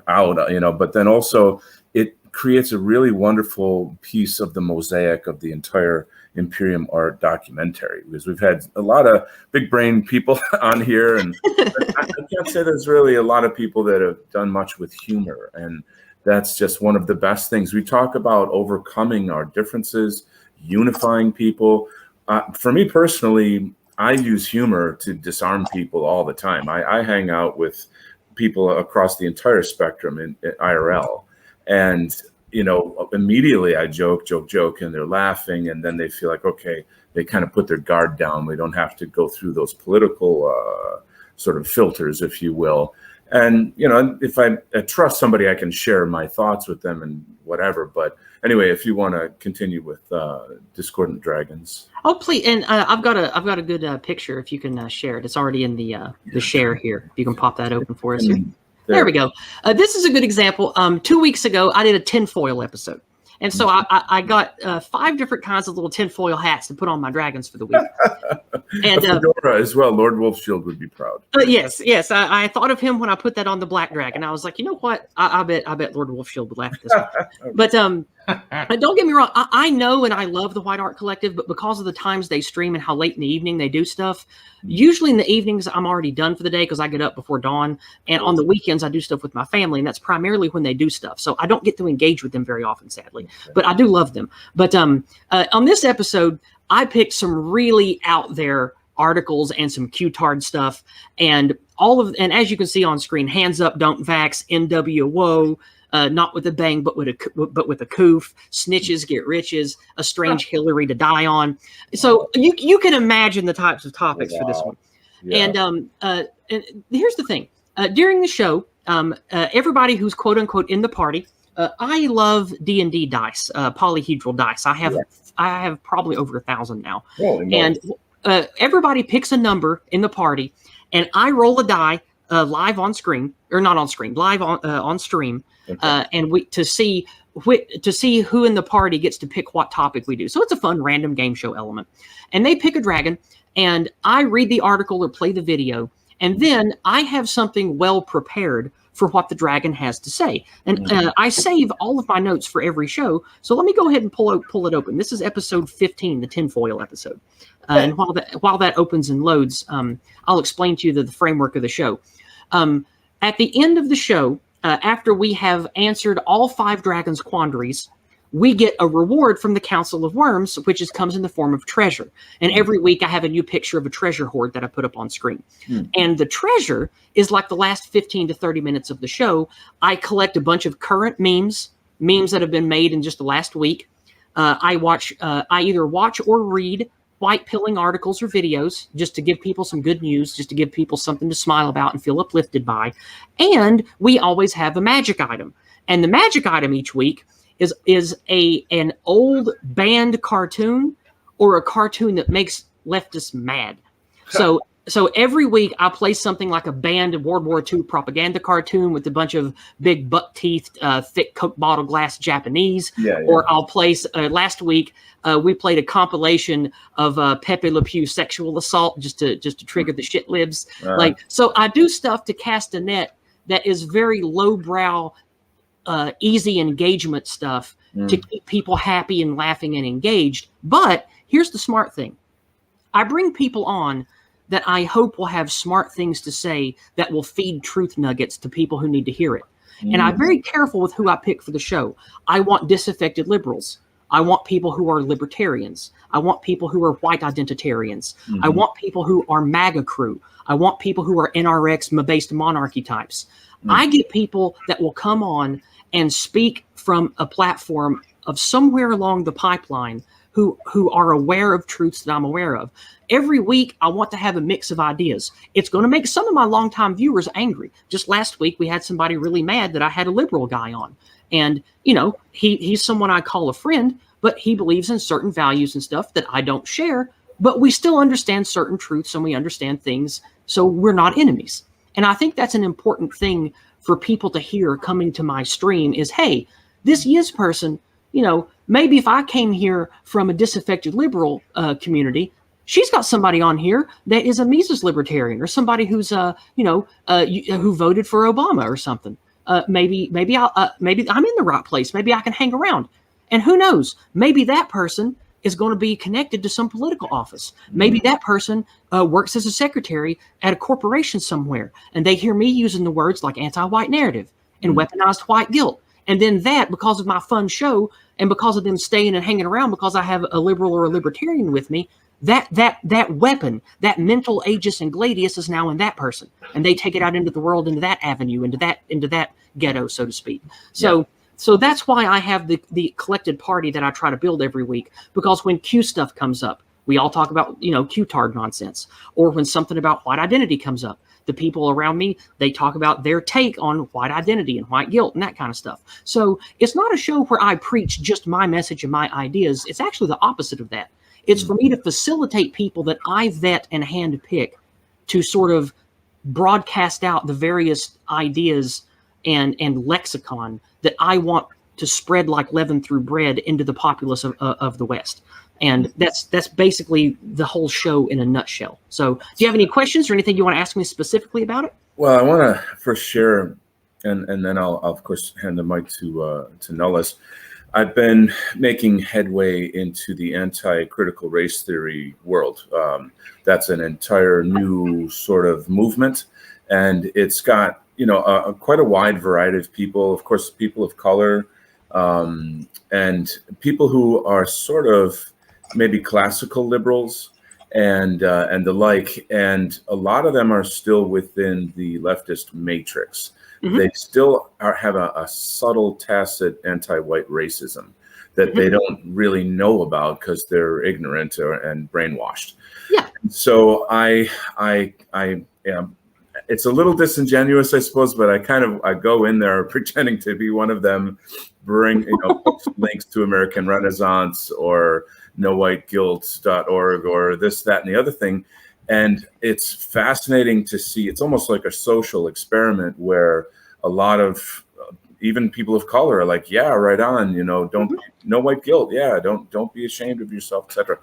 out, you know. But then also it creates a really wonderful piece of the mosaic of the entire Imperium Art documentary, because we've had a lot of big brain people on here, and I can't say there's really a lot of people that have done much with humor, and that's just one of the best things. We talk about overcoming our differences, unifying people, For me personally, I use humor to disarm people all the time. I hang out with people across the entire spectrum in IRL, and immediately I joke, and they're laughing, and then they feel like, okay, they kind of put their guard down. We don't have to go through those political sort of filters, if you will. And if I trust somebody, I can share my thoughts with them and whatever. But anyway, if you want to continue with Discordant Dragons. Oh, please! And I've got a good picture. If you can share it, it's already in the share here. If you can pop that open for us here. There we go. This is a good example. 2 weeks ago, I did a tinfoil episode. And so I got 5 different kinds of little tinfoil hats to put on my dragons for the week. And a fedora as well. Lord Wolfshield would be proud. Yes. I thought of him when I put that on the black dragon. I was like, you know what? I bet Lord Wolfshield would laugh at this one. But don't get me wrong. I know and I love the White Art Collective, but because of the times they stream and how late in the evening they do stuff, usually in the evenings I'm already done for the day because I get up before dawn. And on the weekends I do stuff with my family, and that's primarily when they do stuff. So I don't get to engage with them very often, sadly. But I do love them. But on this episode, I picked some really out there articles and some Q-tard stuff, and as you can see on screen, hands up, don't vax, NWO. Not with a bang, but with a coof. Snitches get riches. A strange Hillary to die on. So you can imagine the types of topics for this one. Yeah. And here's the thing: during the show, everybody who's quote unquote in the party, I love D&D dice, polyhedral dice. I have probably over 1,000 now. And everybody picks a number in the party, and I roll a die live on screen, or not on screen, live on stream. Okay. And to see who in the party gets to pick what topic we do. So it's a fun random game show element. And they pick a dragon, and I read the article or play the video, and then I have something well prepared for what the dragon has to say. And I save all of my notes for every show. So let me go ahead and pull it open. This is episode 15, the tinfoil episode. And while that opens and loads, I'll explain to you the framework of the show. At the end of the show, after we have answered all 5 dragons' quandaries, we get a reward from the Council of Worms, which comes in the form of treasure. And every week I have a new picture of a treasure hoard that I put up on screen. And the treasure is like the last 15 to 30 minutes of the show. I collect a bunch of current memes that have been made in just the last week. I either watch or read white pilling articles or videos just to give people some good news, just to give people something to smile about and feel uplifted by. And we always have a magic item. And the magic item each week is an old banned cartoon or a cartoon that makes leftists mad. So every week I play something like a banned World War II propaganda cartoon with a bunch of big buck-teethed, thick Coke bottle glass Japanese. Or I'll play, last week we played a compilation of Pepe Le Pew sexual assault just to trigger the shit libs. So I do stuff to cast a net that is very lowbrow, easy engagement stuff to keep people happy and laughing and engaged. But here's the smart thing. I bring people on that I hope will have smart things to say that will feed truth nuggets to people who need to hear it. And I'm very careful with who I pick for the show. I want disaffected liberals. I want people who are libertarians. I want people who are white identitarians. I want people who are MAGA crew. I want people who are NRX-based monarchy types. I get people that will come on and speak from a platform of somewhere along the pipeline who are aware of truths that I'm aware of. Every week, I want to have a mix of ideas. It's going to make some of my longtime viewers angry. Just last week, we had somebody really mad that I had a liberal guy on. And, he's someone I call a friend, but he believes in certain values and stuff that I don't share, but we still understand certain truths and we understand things, so we're not enemies. And I think that's an important thing for people to hear coming to my stream is, hey, this Yizz person, maybe if I came here from a disaffected liberal community, she's got somebody on here that is a Mises libertarian or somebody who's, who voted for Obama or something. Maybe I'm in the right place. Maybe I can hang around. And who knows? Maybe that person is going to be connected to some political office. Maybe that person works as a secretary at a corporation somewhere, and they hear me using the words like anti-white narrative and weaponized white guilt. And then that, because of my fun show and because of them staying and hanging around because I have a liberal or a libertarian with me, that weapon, that mental Aegis and Gladius is now in that person, and they take it out into the world, into that avenue, into that ghetto, so to speak. So that's why I have the collected party that I try to build every week, because when Q stuff comes up, we all talk about, Q-tard nonsense. Or when something about white identity comes up, the people around me, they talk about their take on white identity and white guilt and that kind of stuff. So it's not a show where I preach just my message and my ideas. It's actually the opposite of that. It's for me to facilitate people that I vet and handpick to sort of broadcast out the various ideas and lexicon that I want to spread like leaven through bread into the populace of the West. And that's basically the whole show in a nutshell. So do you have any questions or anything you want to ask me specifically about it? Well, I want to first share, and then I'll of course hand the mic to Nullis. I've been making headway into the anti-critical race theory world. That's an entire new sort of movement, and it's got quite a wide variety of people. Of course, people of color, and people who are sort of maybe classical liberals and the like, and a lot of them are still within the leftist matrix. Mm-hmm. They still have a subtle, tacit anti-white racism that they don't really know about because they're ignorant and brainwashed. Yeah. So I it's a little disingenuous, I suppose, but I go in there pretending to be one of them, bring links to American Renaissance or NoWhiteGuilt.org or this, that, and the other thing. And it's fascinating to see. It's almost like a social experiment where a lot of even people of color are like, yeah, right on, don't no white guilt. Yeah, don't be ashamed of yourself, etc.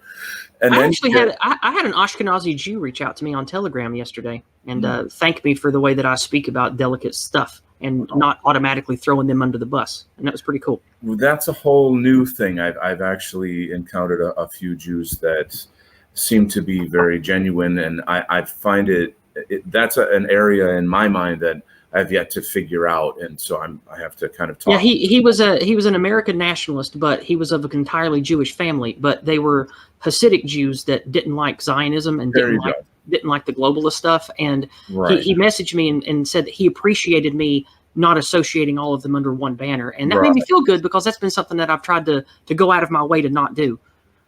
And I actually had an Ashkenazi Jew reach out to me on Telegram yesterday and thank me for the way that I speak about delicate stuff and not automatically throwing them under the bus. And that was pretty cool. That's a whole new thing. I've actually encountered a few Jews that seem to be very genuine, and I find that's an area in my mind that I've yet to figure out, and so I have to kind of talk. Yeah, he was an American nationalist, but he was of an entirely Jewish family. But they were Hasidic Jews that didn't like Zionism and didn't like the globalist stuff. And he messaged me and said that he appreciated me not associating all of them under one banner, and that made me feel good because that's been something that I've tried to go out of my way to not do.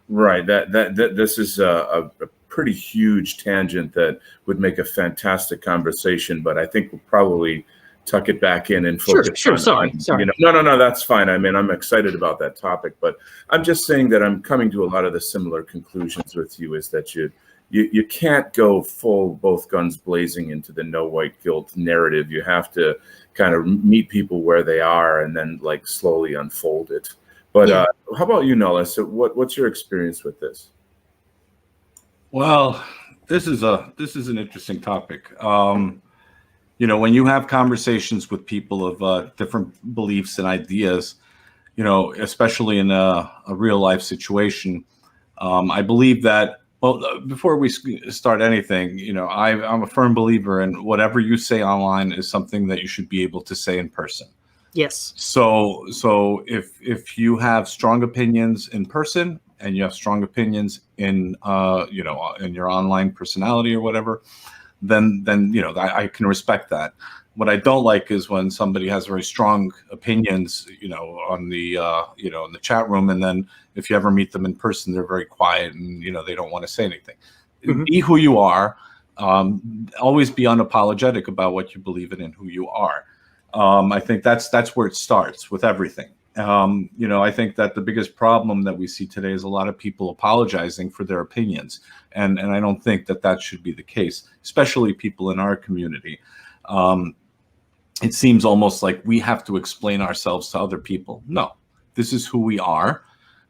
Right. That this is a pretty huge tangent that would make a fantastic conversation, but I think we'll probably tuck it back in and focus. Sure. Sorry. No, that's fine. I mean, I'm excited about that topic, but I'm just saying that I'm coming to a lot of the similar conclusions with you, is that you can't go full both guns blazing into the no white guilt narrative. You have to kind of meet people where they are and then like slowly unfold it. But how about you, Nullis? What's your experience with this? Well, this is an interesting topic. When you have conversations with people of different beliefs and ideas, especially in a real life situation, I believe that. Well, before we start anything, I'm a firm believer in whatever you say online is something that you should be able to say in person. Yes. So if you have strong opinions in person and you have strong opinions in in your online personality or whatever, then I can respect that. What I don't like is when somebody has very strong opinions, on the in the chat room, and then if you ever meet them in person, they're very quiet and they don't want to say anything. Mm-hmm. Be who you are. Always be unapologetic about what you believe in and who you are. I think that's where it starts with everything. I think that the biggest problem that we see today is a lot of people apologizing for their opinions, and I don't think that should be the case, especially people in our community. It seems almost like we have to explain ourselves to other people. No, this is who we are,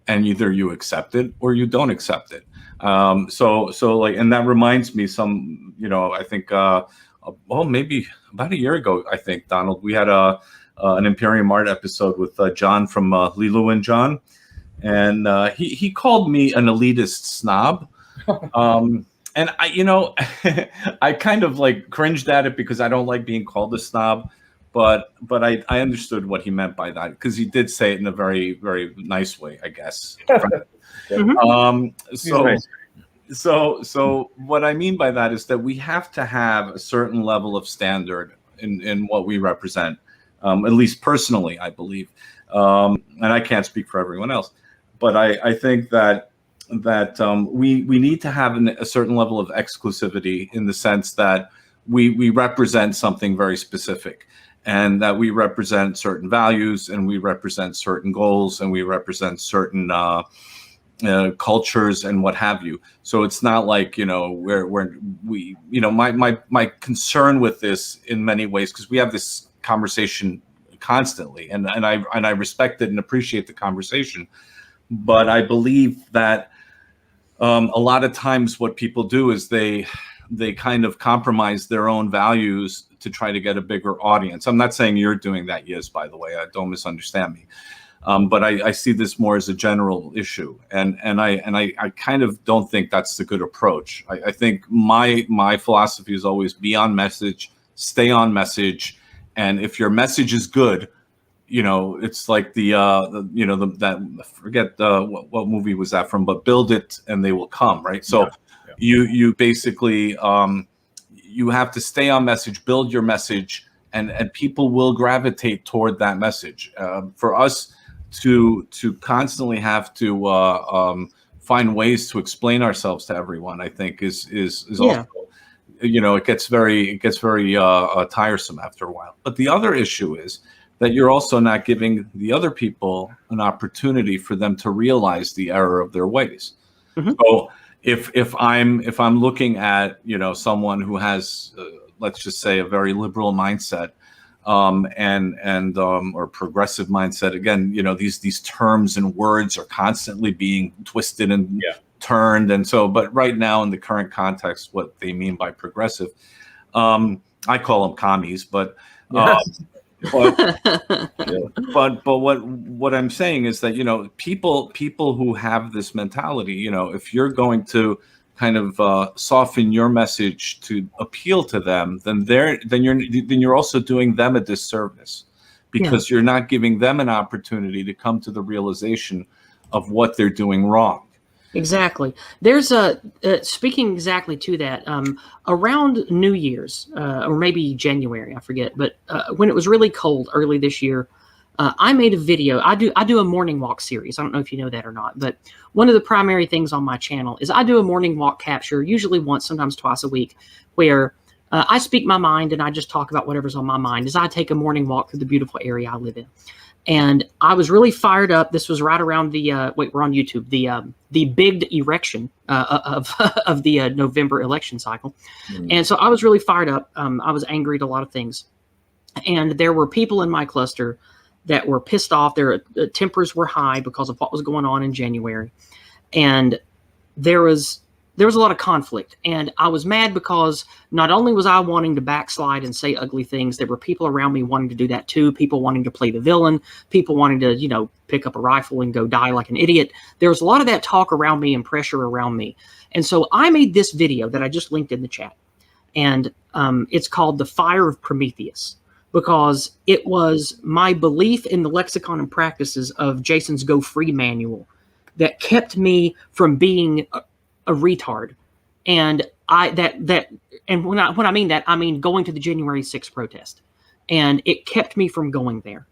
and either you accept it or you don't accept it. And that reminds me I think, maybe about a year ago, I think, Donald, we had an Imperium Art episode with John from Lilu and John, and he called me an elitist snob. And I, I kind of like cringed at it because I don't like being called a snob, but I understood what he meant by that, because he did say it in a very, very nice way, I guess. Mm-hmm. So what I mean by that is that we have to have a certain level of standard in what we represent, at least personally, I believe. And I can't speak for everyone else, but I think that we need to have a certain level of exclusivity in the sense that we represent something very specific, and that we represent certain values, and we represent certain goals, and we represent certain cultures and what have you. So it's not like, where we, my concern with this in many ways, because we have this conversation constantly, and I respect it and appreciate the conversation, but I believe that a lot of times what people do is they kind of compromise their own values to try to get a bigger audience. I'm not saying you're doing that, Yizz, by the way. Don't misunderstand me. But I see this more as a general issue, and I kind of don't think that's the good approach. I think my philosophy is always be on message, stay on message, and if your message is good, it's like that forget what movie was that from, but build it and they will come, right? So you basically you have to stay on message, build your message, and people will gravitate toward that message. For us to constantly have to find ways to explain ourselves to everyone, I think is also, it gets very tiresome after a while. But the other issue is that you're also not giving the other people an opportunity for them to realize the error of their ways. Mm-hmm. So if I'm looking at someone who has let's just say a very liberal mindset, or progressive mindset, again, these terms and words are constantly being twisted and turned, and so, but right now in the current context, what they mean by progressive, I call them commies, but what I'm saying is that people who have this mentality, if you're going to kind of soften your message to appeal to them, then you're also doing them a disservice, because you're not giving them an opportunity to come to the realization of what they're doing wrong. Exactly. There's speaking exactly to that, around New Year's, or maybe January, I forget, but when it was really cold early this year, I made a video. I do a morning walk series. I don't know if you know that or not, but one of the primary things on my channel is I do a morning walk capture, usually once, sometimes twice a week, where I speak my mind and I just talk about whatever's on my mind as I take a morning walk through the beautiful area I live in. And I was really fired up. This was right around the we're on YouTube, the big erection of the November election cycle. Mm-hmm. And so I was really fired up. I was angry at a lot of things, and there were people in my cluster that were pissed off. Their tempers were high because of what was going on in January, and there was a lot of conflict. And I was mad because not only was I wanting to backslide and say ugly things, there were people around me wanting to do that too. People wanting to play the villain, people wanting to, pick up a rifle and go die like an idiot. There was a lot of that talk around me and pressure around me. And so I made this video that I just linked in the chat. And it's called The Fire of Prometheus, because it was my belief in the lexicon and practices of Jason's Go Free manual that kept me from being a retard. And when I mean that, I mean going to the January 6th protest, and it kept me from going there.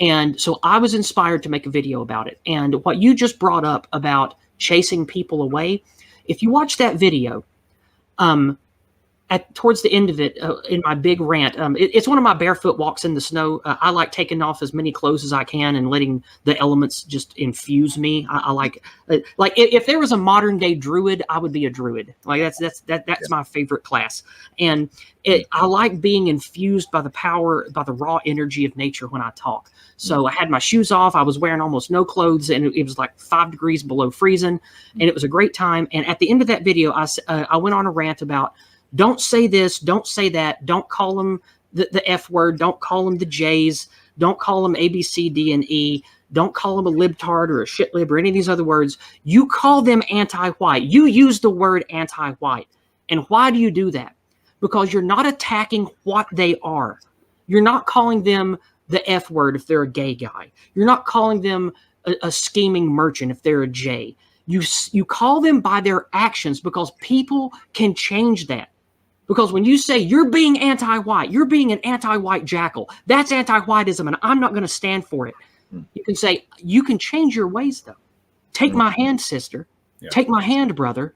And so I was inspired to make a video about it. And what you just brought up about chasing people away, if you watch that video, towards the end of it, in my big rant, it's one of my barefoot walks in the snow. I like taking off as many clothes as I can and letting the elements just infuse me. I like if there was a modern day druid, I would be a druid. Like that's my favorite class. And I like being infused by the power, by the raw energy of nature when I talk. So I had my shoes off. I was wearing almost no clothes, and it was like 5 degrees below freezing, and it was a great time. And at the end of that video, I went on a rant about, don't say this, don't say that, don't call them the F word, don't call them the J's, don't call them A, B, C, D, and E, don't call them a libtard or a shitlib or any of these other words. You call them anti-white. You use the word anti-white. And why do you do that? Because you're not attacking what they are. You're not calling them the F word if they're a gay guy. You're not calling them a scheming merchant if they're a J. You call them by their actions, because people can change that. Because when you say you're being anti-white, you're being an anti-white jackal, that's anti-whiteism, and I'm not going to stand for it. You can say, you can change your ways, though. Take my hand, sister. Yeah. Take my hand, brother.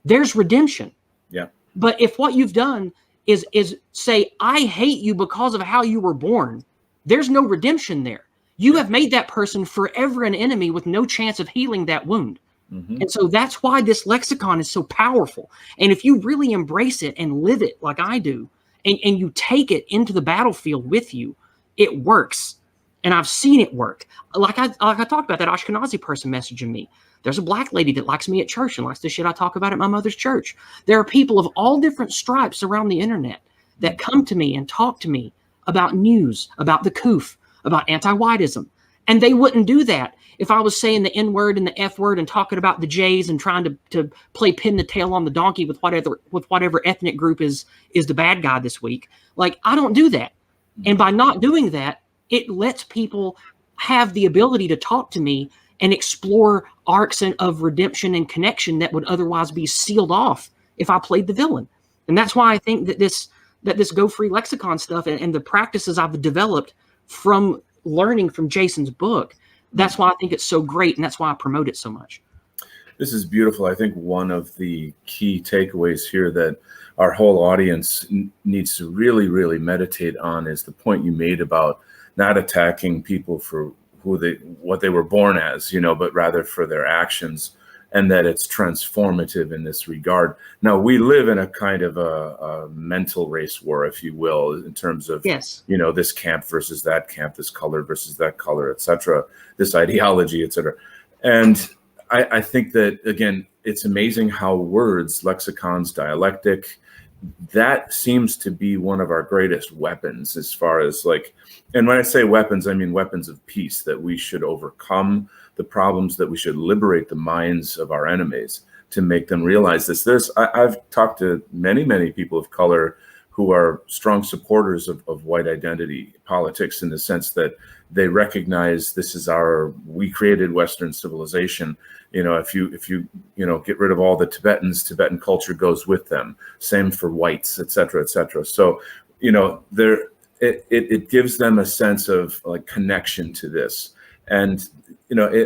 There's redemption. Yeah. But if what you've done is say, I hate you because of how you were born, there's no redemption there. You have made that person forever an enemy with no chance of healing that wound. And so that's why this lexicon is so powerful. And if you really embrace it and live it like I do, and you take it into the battlefield with you, it works. And I've seen it work. Like I talked about that Ashkenazi person messaging me. There's a black lady that likes me at church and likes the shit I talk about at my mother's church. There are people of all different stripes around the internet that come to me and talk to me about news, about the COOF, about anti-whiteism. And they wouldn't do that if I was saying the N word and the F word and talking about the J's and trying to play pin the tail on the donkey with whatever ethnic group is the bad guy this week. Like, I don't do that. And by not doing that, it lets people have the ability to talk to me and explore arcs of redemption and connection that would otherwise be sealed off if I played the villain. And that's why I think that this Go Free lexicon stuff and the practices I've developed from learning from Jason's book, that's why I think it's so great, and that's why I promote it so much. This is beautiful. I think one of the key takeaways here that our whole audience needs to really, really meditate on is the point you made about not attacking people for what they were born as, but rather for their actions, and that it's transformative in this regard. Now, we live in a kind of a mental race war, if you will, in terms of, yes, this camp versus that camp, this color versus that color, et cetera, this ideology, et cetera. And I think that, again, it's amazing how words, lexicons, dialectic, that seems to be one of our greatest weapons as far as and when I say weapons, I mean weapons of peace, that we should overcome the problems, that we should liberate the minds of our enemies to make them realize this. I've talked to many, many people of color who are strong supporters of white identity politics, in the sense that they recognize this is we created Western civilization. If you get rid of all the Tibetans, Tibetan culture goes with them. Same for whites, et cetera, et cetera. So, it gives them a sense of connection to this. And,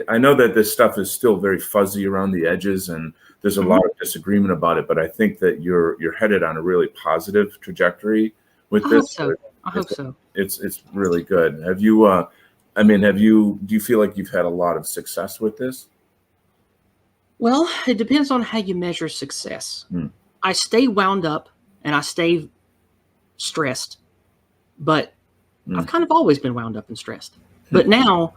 I know that this stuff is still very fuzzy around the edges, and there's a lot of disagreement about it, but I think that you're headed on a really positive trajectory with this. I hope so. It's really good. Have you, do you feel like you've had a lot of success with this? Well, it depends on how you measure success. I stay wound up and I stay stressed, but I've kind of always been wound up and stressed. But now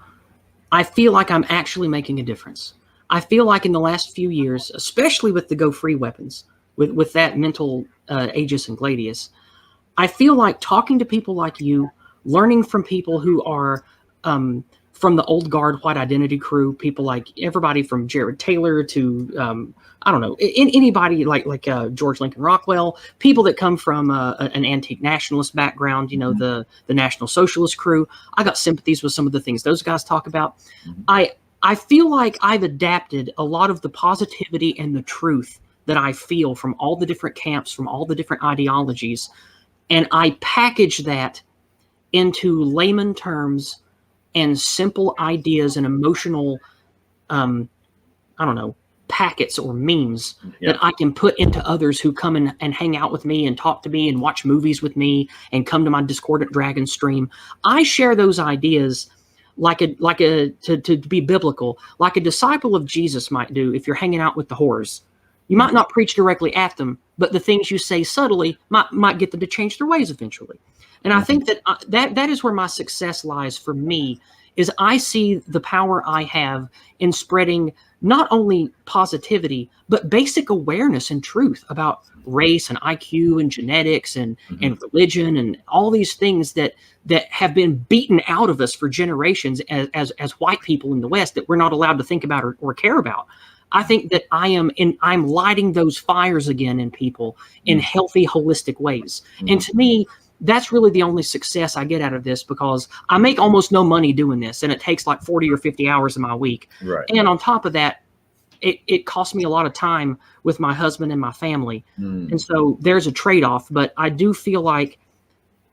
I feel like I'm actually making a difference. I feel like in the last few years, especially with the Go Free weapons, with that mental Aegis and Gladius, I feel like talking to people like you, learning from people who are from the old guard white identity crew, people like everybody from Jared Taylor to I don't know, anybody like George Lincoln Rockwell, people that come from an antique nationalist background, the National Socialist crew. I got sympathies with some of the things those guys talk about. I feel like I've adapted a lot of the positivity and the truth that I feel from all the different camps, from all the different ideologies, and I package that into layman terms and simple ideas and emotional, packets or memes that I can put into others who come and hang out with me and talk to me and watch movies with me and come to my Discordant Dragon stream. I share those ideas to be biblical, like a disciple of Jesus might do if you're hanging out with the whores. You might not preach directly at them, but the things you say subtly might get them to change their ways eventually. And I think that is where my success lies for me, is I see the power I have in spreading not only positivity, but basic awareness and truth about race and IQ and genetics and religion and all these things that have been beaten out of us for generations as white people in the West that we're not allowed to think about or care about. I think that I'm lighting those fires again in people in healthy, holistic ways. And to me, that's really the only success I get out of this, because I make almost no money doing this, and it takes like 40 or 50 hours of my week. Right. And on top of that, it cost me a lot of time with my husband and my family. And so there's a trade-off, but I do feel like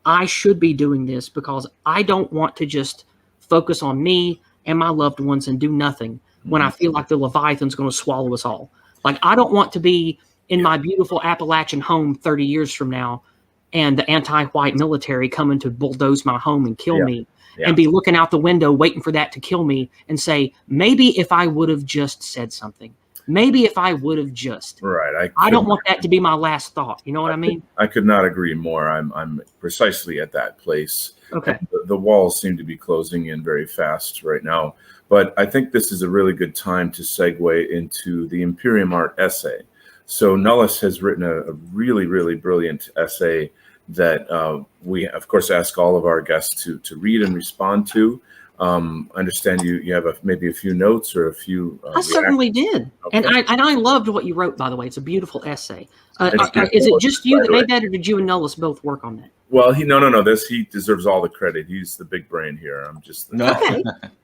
I should be doing this because I don't want to just focus on me and my loved ones and do nothing when I feel like the Leviathan's going to swallow us all. Like, I don't want to be in my beautiful Appalachian home 30 years from now and the anti-white military coming to bulldoze my home and kill me and be looking out the window waiting for that to kill me and say, maybe if I would have just said something, maybe if I would have just. Right. I don't want that to be my last thought. You know what I mean? I could not agree more. I'm precisely at that place. Okay. The walls seem to be closing in very fast right now. But I think this is a really good time to segue into the Imperium Art essay. So Nullis has written a really, really brilliant essay that we, of course, ask all of our guests to read and respond to. I understand you have maybe a few notes or a few. I certainly did, Okay. and I loved what you wrote. By the way, it's a beautiful essay. It's Is it just you that by the made that, or did you and Nullis both work on that? Well, no. He deserves all the credit. He's the big brain here. I'm just Okay.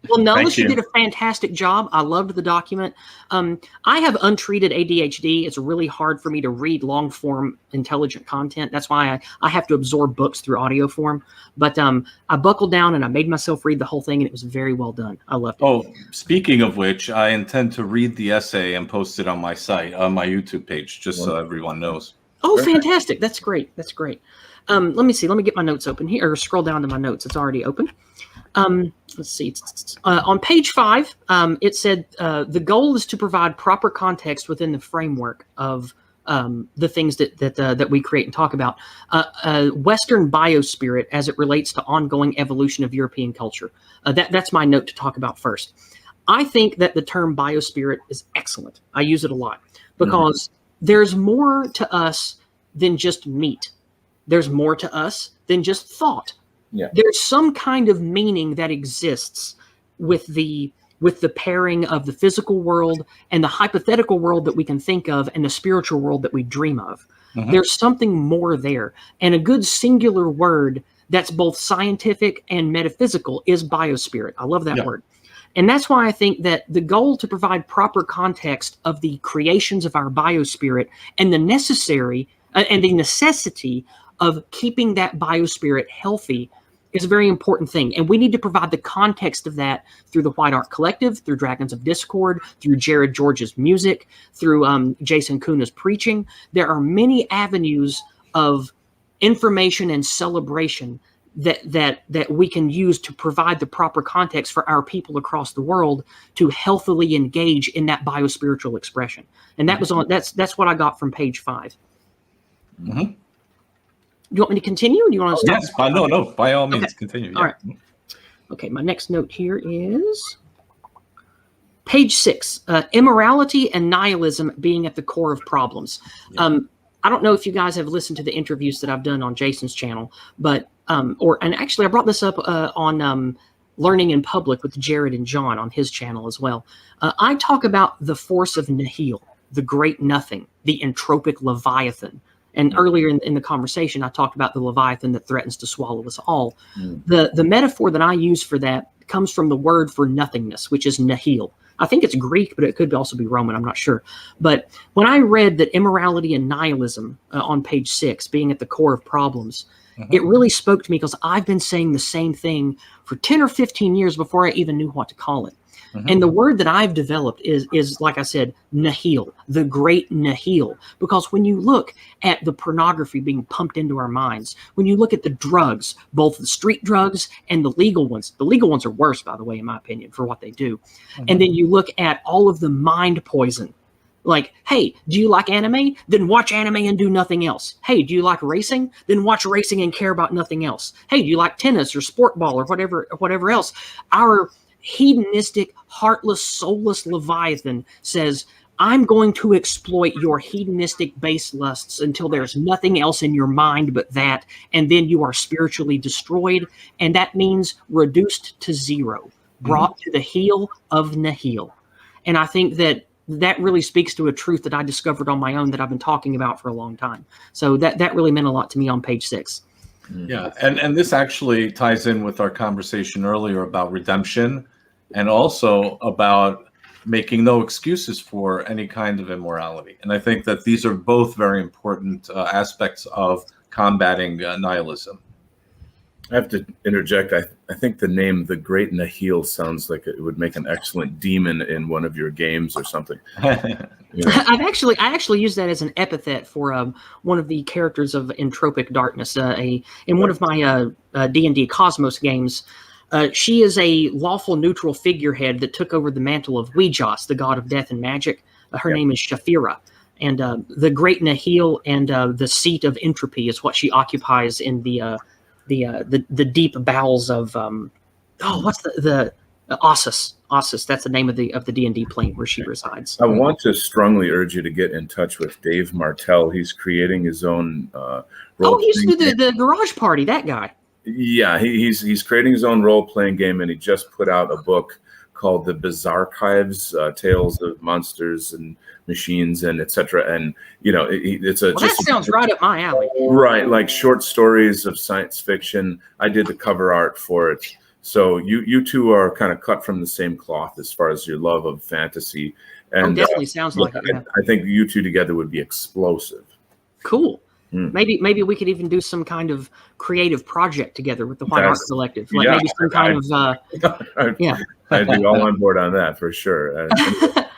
Well, Nullis, you you. did a fantastic job. I loved the document. I have untreated ADHD. It's really hard for me to read long form intelligent content. That's why I have to absorb books through audio form. But I buckled down and I made myself read the whole thing, and it was very well done. I loved it. Oh, speaking of which, I intend to read the essay and post it on my site, on my YouTube page, just so everyone knows. Oh, fantastic. That's great. That's great. Let me see. Let me get my notes open here, or scroll down to my notes. It's already open. Let's see. On page 5, it said the goal is to provide proper context within the framework of the things that we create and talk about. Western biospirit as it relates to ongoing evolution of European culture. That's my note to talk about first. I think that the term biospirit is excellent. I use it a lot because there's more to us than just meat. There's more to us than just thought. Yeah. There's some kind of meaning that exists with the pairing of the physical world and the hypothetical world that we can think of and the spiritual world that we dream of. There's something more there. And a good singular word that's both scientific and metaphysical is biospirit. I love that word. And that's why I think that the goal to provide proper context of the creations of our biospirit and the necessity of keeping that biospirit healthy is a very important thing. And we need to provide the context of that through the White Art Collective, through Dragons of Discord, through Jared George's music, through Jason Kuna's preaching. There are many avenues of information and celebration that we can use to provide the proper context for our people across the world to healthily engage in that biospiritual expression. And that was that's what I got from page 5. Do you want me to continue, or do you want to stop? Yes, no, by all means, continue. All right. Okay, my next note here is page 6, immorality and nihilism being at the core of problems. I don't know if you guys have listened to the interviews that I've done on Jason's channel, but and actually I brought this up on Learning in Public with Jared and John on his channel as well. I talk about the force of nihil, the great nothing, the entropic Leviathan. And earlier in the conversation, I talked about the Leviathan that threatens to swallow us all. The metaphor that I use for that comes from the word for nothingness, which is nihil. I think it's Greek, but it could also be Roman. I'm not sure. But when I read that immorality and nihilism on page 6 being at the core of problems, it really spoke to me because I've been saying the same thing for 10 or 15 years before I even knew what to call it. And the word that I've developed is, like I said, nihil, the great nihil. Because when you look at the pornography being pumped into our minds, when you look at the drugs, both the street drugs and the legal ones are worse, by the way, in my opinion, for what they do. And then you look at all of the mind poison. Like, hey, do you like anime? Then watch anime and do nothing else. Hey, do you like racing? Then watch racing and care about nothing else. Hey, do you like tennis or sport ball or whatever else? Our hedonistic, heartless, soulless Leviathan says, I'm going to exploit your hedonistic base lusts until there's nothing else in your mind but that, and then you are spiritually destroyed, and that means reduced to zero, brought to the heel of nihil. And I think that really speaks to a truth that I discovered on my own that I've been talking about for a long time. So that really meant a lot to me on page 6. Yeah, and this actually ties in with our conversation earlier about redemption and also about making no excuses for any kind of immorality. And I think that these are both very important aspects of combating nihilism. I have to interject. I think the name The Great Nihil sounds like it would make an excellent demon in one of your games or something. You know? I actually used that as an epithet for one of the characters of Entropic Darkness. In one of my D&D Cosmos games, she is a lawful neutral figurehead that took over the mantle of Weejas, the god of death and magic. Her name is Shafira. And the Great Nihil and the seat of entropy is what she occupies in the deep bowels of what's the Ossus. Ossus, that's the name of the D&D plane where she resides. I want to strongly urge you to get in touch with Dave Martell. He's creating his own he's the garage party, that guy. Yeah, he's creating his own role-playing game, and he just put out a book called The Bizarchives, Tales of Monsters and Machines and etc. And it's that sounds right up my alley. Right, like short stories of science fiction. I did the cover art for it. So you two are kind of cut from the same cloth as far as your love of fantasy. And definitely sounds like it. Yeah. I think you two together would be explosive. Cool. Maybe we could even do some kind of creative project together with the White Art Collective. Like maybe some kind of I'd be all on board on that for sure.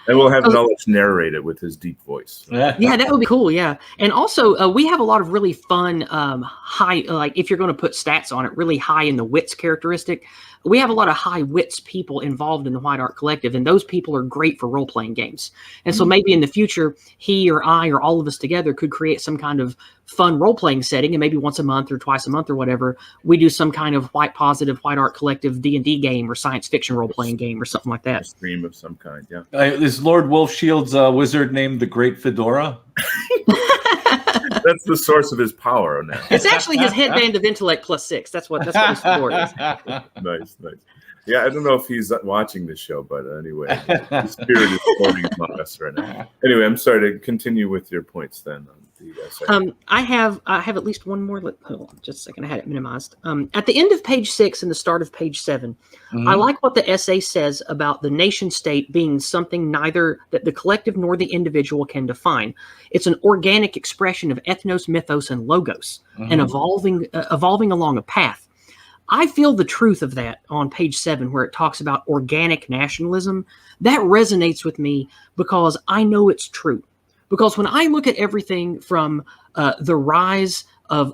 And we'll have Knowledge narrate it with his deep voice. Yeah, that would be cool. Yeah, and also we have a lot of really fun high, like if you're going to put stats on it, really high in the wits characteristic. We have a lot of high wits people involved in the White Art Collective, and those people are great for role playing games. And so maybe in the future, he or I or all of us together could create some kind of fun role playing setting, and maybe once a month or twice a month or whatever, we do some kind of White Art Collective D&D game or science fiction role playing game or something like that. A stream of some kind, yeah. Is Lord Wolfshield's wizard named the Great Fedora? That's the source of his power now. It's actually his headband of intellect +6. That's what his fedora is. Nice. Yeah, I don't know if he's watching this show, but anyway, the spirit is floating among us right now. Anyway, I'm sorry to continue with your points then. I have at least one more. Hold on, just a second. I had it minimized. At the end of page 6 and the start of page 7, I like what the essay says about the nation state being something neither that the collective nor the individual can define. It's an organic expression of ethnos, mythos, and logos, and evolving along a path. I feel the truth of that on page 7, where it talks about organic nationalism. That resonates with me because I know it's true. Because when I look at everything from the rise of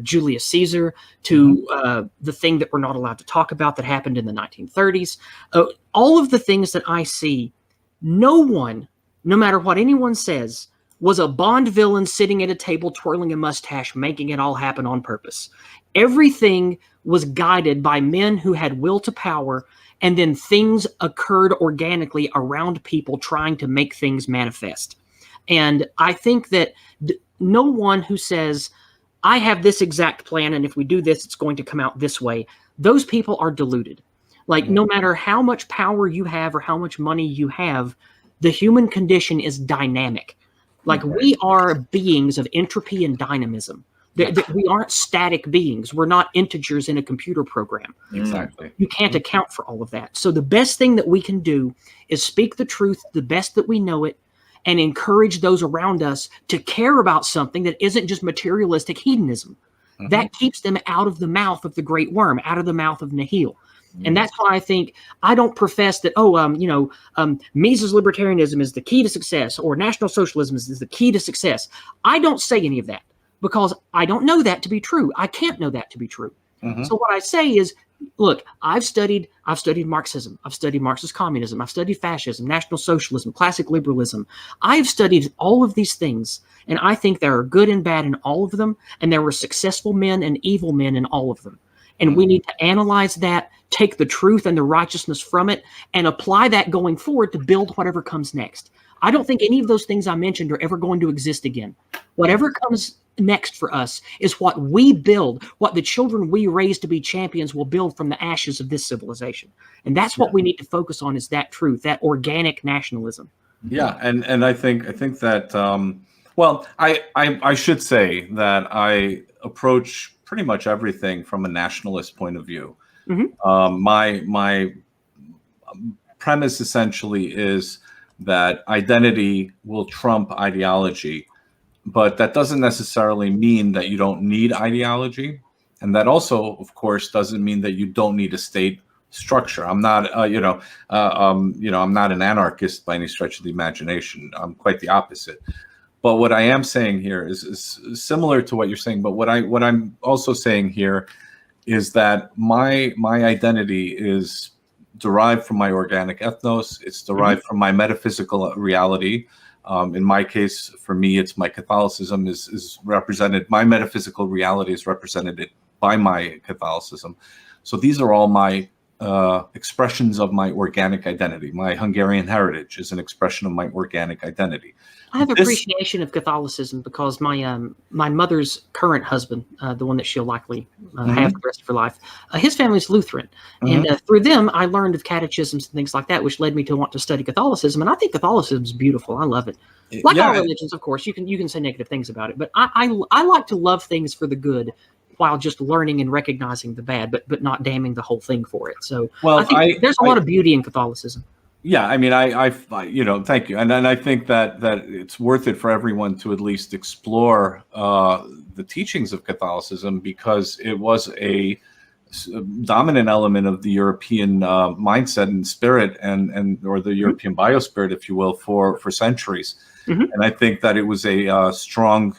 Julius Caesar to the thing that we're not allowed to talk about that happened in the 1930s, all of the things that I see, no one, no matter what anyone says, was a Bond villain sitting at a table twirling a mustache, making it all happen on purpose. Everything was guided by men who had will to power, and then things occurred organically around people trying to make things manifest. And I think that no one who says, I have this exact plan, and if we do this, it's going to come out this way, those people are deluded. Like, no matter how much power you have or how much money you have, the human condition is dynamic. Like, we are beings of entropy and dynamism. We aren't static beings. We're not integers in a computer program. Exactly. You can't account for all of that. So the best thing that we can do is speak the truth the best that we know it, and encourage those around us to care about something that isn't just materialistic hedonism. That keeps them out of the mouth of the great worm, out of the mouth of Nihil. And that's why I think I don't profess that, Mises libertarianism is the key to success, or National Socialism is the key to success. I don't say any of that because I don't know that to be true. I can't know that to be true. So what I say is, look, I've studied Marxism. I've studied Marxist communism. I've studied fascism, National Socialism, classic liberalism. I've studied all of these things, and I think there are good and bad in all of them, and there were successful men and evil men in all of them. And we need to analyze that, take the truth and the righteousness from it, and apply that going forward to build whatever comes next. I don't think any of those things I mentioned are ever going to exist again. Whatever comes next for us is what we build, what the children we raise to be champions will build from the ashes of this civilization. And that's what we need to focus on, is that truth, that organic nationalism. Yeah, and I think that I should say that I approach pretty much everything from a nationalist point of view. My premise essentially is that identity will trump ideology, but that doesn't necessarily mean that you don't need ideology. And that also, of course, doesn't mean that you don't need a state structure. I'm not, I'm not an anarchist by any stretch of the imagination. I'm quite the opposite. But what I am saying here is similar to what you're saying. But what I'm also saying here is that my identity is derived from my organic ethnos. It's derived from my metaphysical reality. In my case, for me, it's my Catholicism is represented. My metaphysical reality is represented by my Catholicism. So these are all my expressions of my organic identity. My Hungarian heritage is an expression of my organic identity. I have appreciation of Catholicism because my my mother's current husband, the one that she'll likely have the rest of her life, his family's Lutheran. And through them, I learned of catechisms and things like that, which led me to want to study Catholicism. And I think Catholicism is beautiful. I love it. Like all religions, of course, you can say negative things about it. But I like to love things for the good while just learning and recognizing the bad, but not damning the whole thing for it. So I think there's a lot of beauty in Catholicism. Yeah, I mean, I thank you, and I think that it's worth it for everyone to at least explore the teachings of Catholicism, because it was a dominant element of the European mindset and spirit, and or the European biospirit, if you will, for centuries. And I think that it was a strong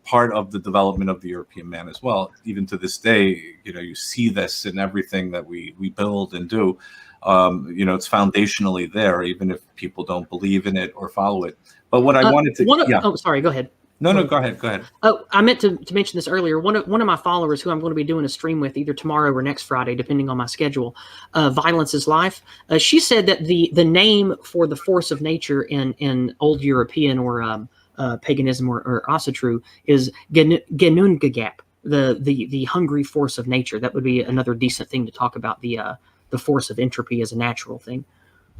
part of the development of the European man as well. Even to this day, you see this in everything that we build and do. It's foundationally there, even if people don't believe in it or follow it. But what I wanted to, oh, sorry, go ahead. No, go ahead. Oh, I meant to mention this earlier. One of my followers, who I'm going to be doing a stream with either tomorrow or next Friday, depending on my schedule, Violence is Life. She said that the name for the force of nature in old European or paganism or Asatru is Genungagap, the hungry force of nature. That would be another decent thing to talk about, the force of entropy as a natural thing.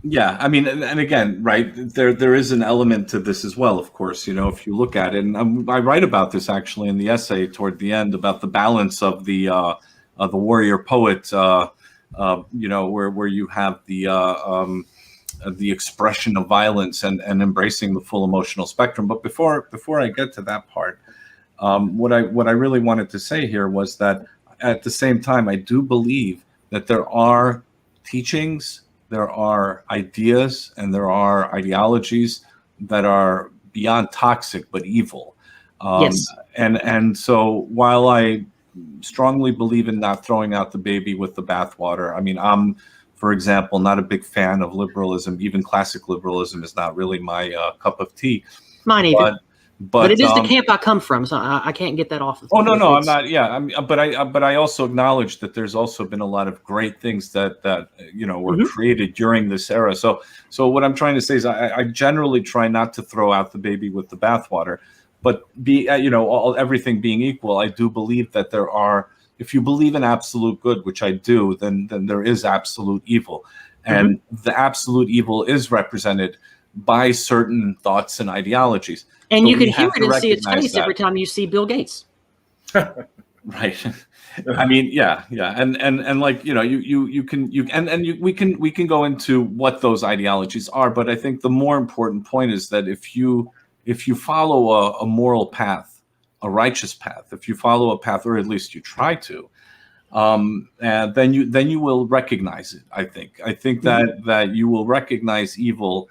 Yeah, I mean, and again, right, there is an element to this as well, of course, if you look at it. And I write about this actually in the essay toward the end, about the balance of the warrior poet, where you have the expression of violence and embracing the full emotional spectrum. But before I get to that part, what I really wanted to say here was that at the same time, I do believe that there are teachings, there are ideas, and there are ideologies that are beyond toxic but evil. Yes. And so while I strongly believe in not throwing out the baby with the bathwater, I mean, I'm, for example, not a big fan of liberalism. Even classic liberalism is not really my cup of tea. Mine either. But it is the camp I come from, so I can't get that off. Oh no, I'm not. Yeah, but I also acknowledge that there's also been a lot of great things that were created during this era. So what I'm trying to say is I generally try not to throw out the baby with the bathwater, but everything being equal, I do believe that there are. If you believe in absolute good, which I do, then there is absolute evil, and the absolute evil is represented by certain thoughts and ideologies. And so you can hear it and see its face every time you see Bill Gates. Right. I mean, yeah. And like, we can go into what those ideologies are, but I think the more important point is that if you follow a moral path, a righteous path, if you follow a path, or at least you try to, then you will recognize it. I think that you will recognize evil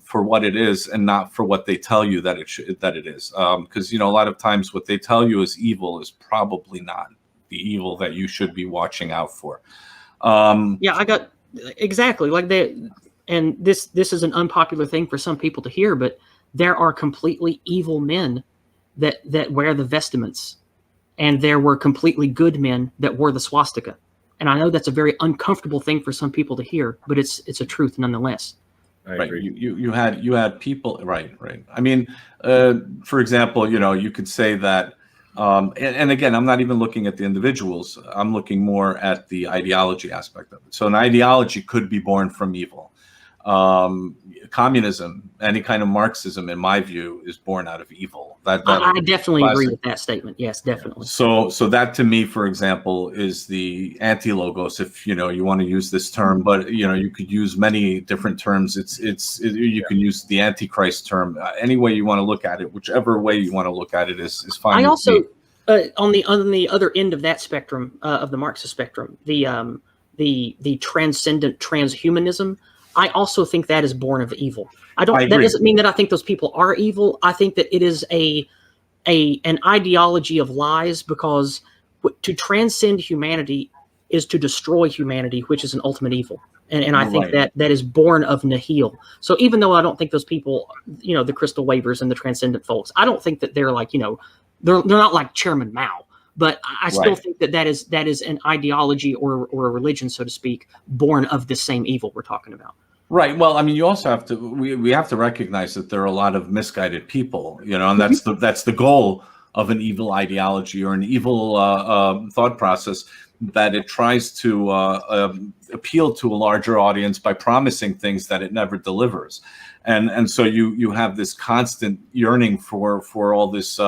for what it is, and not for what they tell you that it is. Because a lot of times what they tell you is evil is probably not the evil that you should be watching out for. Yeah, I got exactly like that. And this is an unpopular thing for some people to hear, but there are completely evil men that wear the vestments, and there were completely good men that wore the swastika. And I know that's a very uncomfortable thing for some people to hear, but it's a truth nonetheless. Right. You had people. Right. I mean, for example, you could say that, and again, I'm not even looking at the individuals. I'm looking more at the ideology aspect of it. So an ideology could be born from evil. communism, any kind of Marxism, in my view, is born out of evil. I definitely agree with that statement. Yes, definitely. So that to me, for example, is the anti-logos, if you want to use this term, but you could use many different terms. You can use the Antichrist term, any way you want to look at it, whichever way you want to look at it is fine. I also on the other end of that spectrum, of the Marxist spectrum, the transcendent transhumanism, I also think that is born of evil. That doesn't mean that I think those people are evil. I think that it is an ideology of lies, because to transcend humanity is to destroy humanity, which is an ultimate evil. And I think that is born of nihil. So even though I don't think those people, the crystal wavers and the transcendent folks, I don't think that they're like, they're not like Chairman Mao. But I still think that is an ideology or a religion, so to speak, born of the same evil we're talking about. Right. Well, I mean, you also have to we have to recognize that there are a lot of misguided people, and that's the goal of an evil ideology or an evil thought process, that it tries to appeal to a larger audience by promising things that it never delivers, and so you have this constant yearning for all this.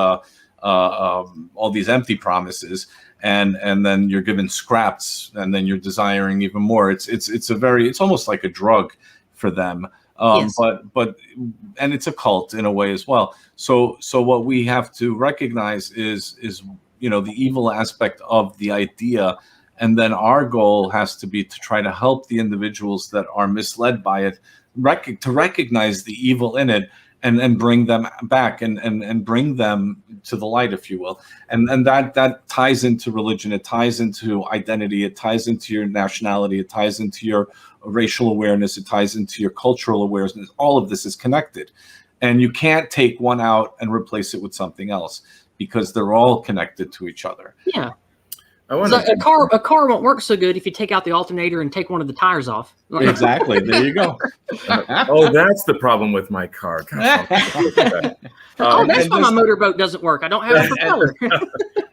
All these empty promises, and then you're given scraps, and then you're desiring even more. It's almost like a drug for them. Yes. But it's a cult in a way as well. So what we have to recognize is the evil aspect of the idea, and then our goal has to be to try to help the individuals that are misled by it to recognize the evil in it, and bring them back and bring them to the light, if you will. And that ties into religion, it ties into identity, it ties into your nationality, it ties into your racial awareness, it ties into your cultural awareness. All of this is connected. And you can't take one out and replace it with something else, because they're all connected to each other. Yeah. A car won't work so good if you take out the alternator and take one of the tires off. Exactly. There you go. That's the problem with my car. Gosh, that's why my motorboat doesn't work. I don't have a propeller.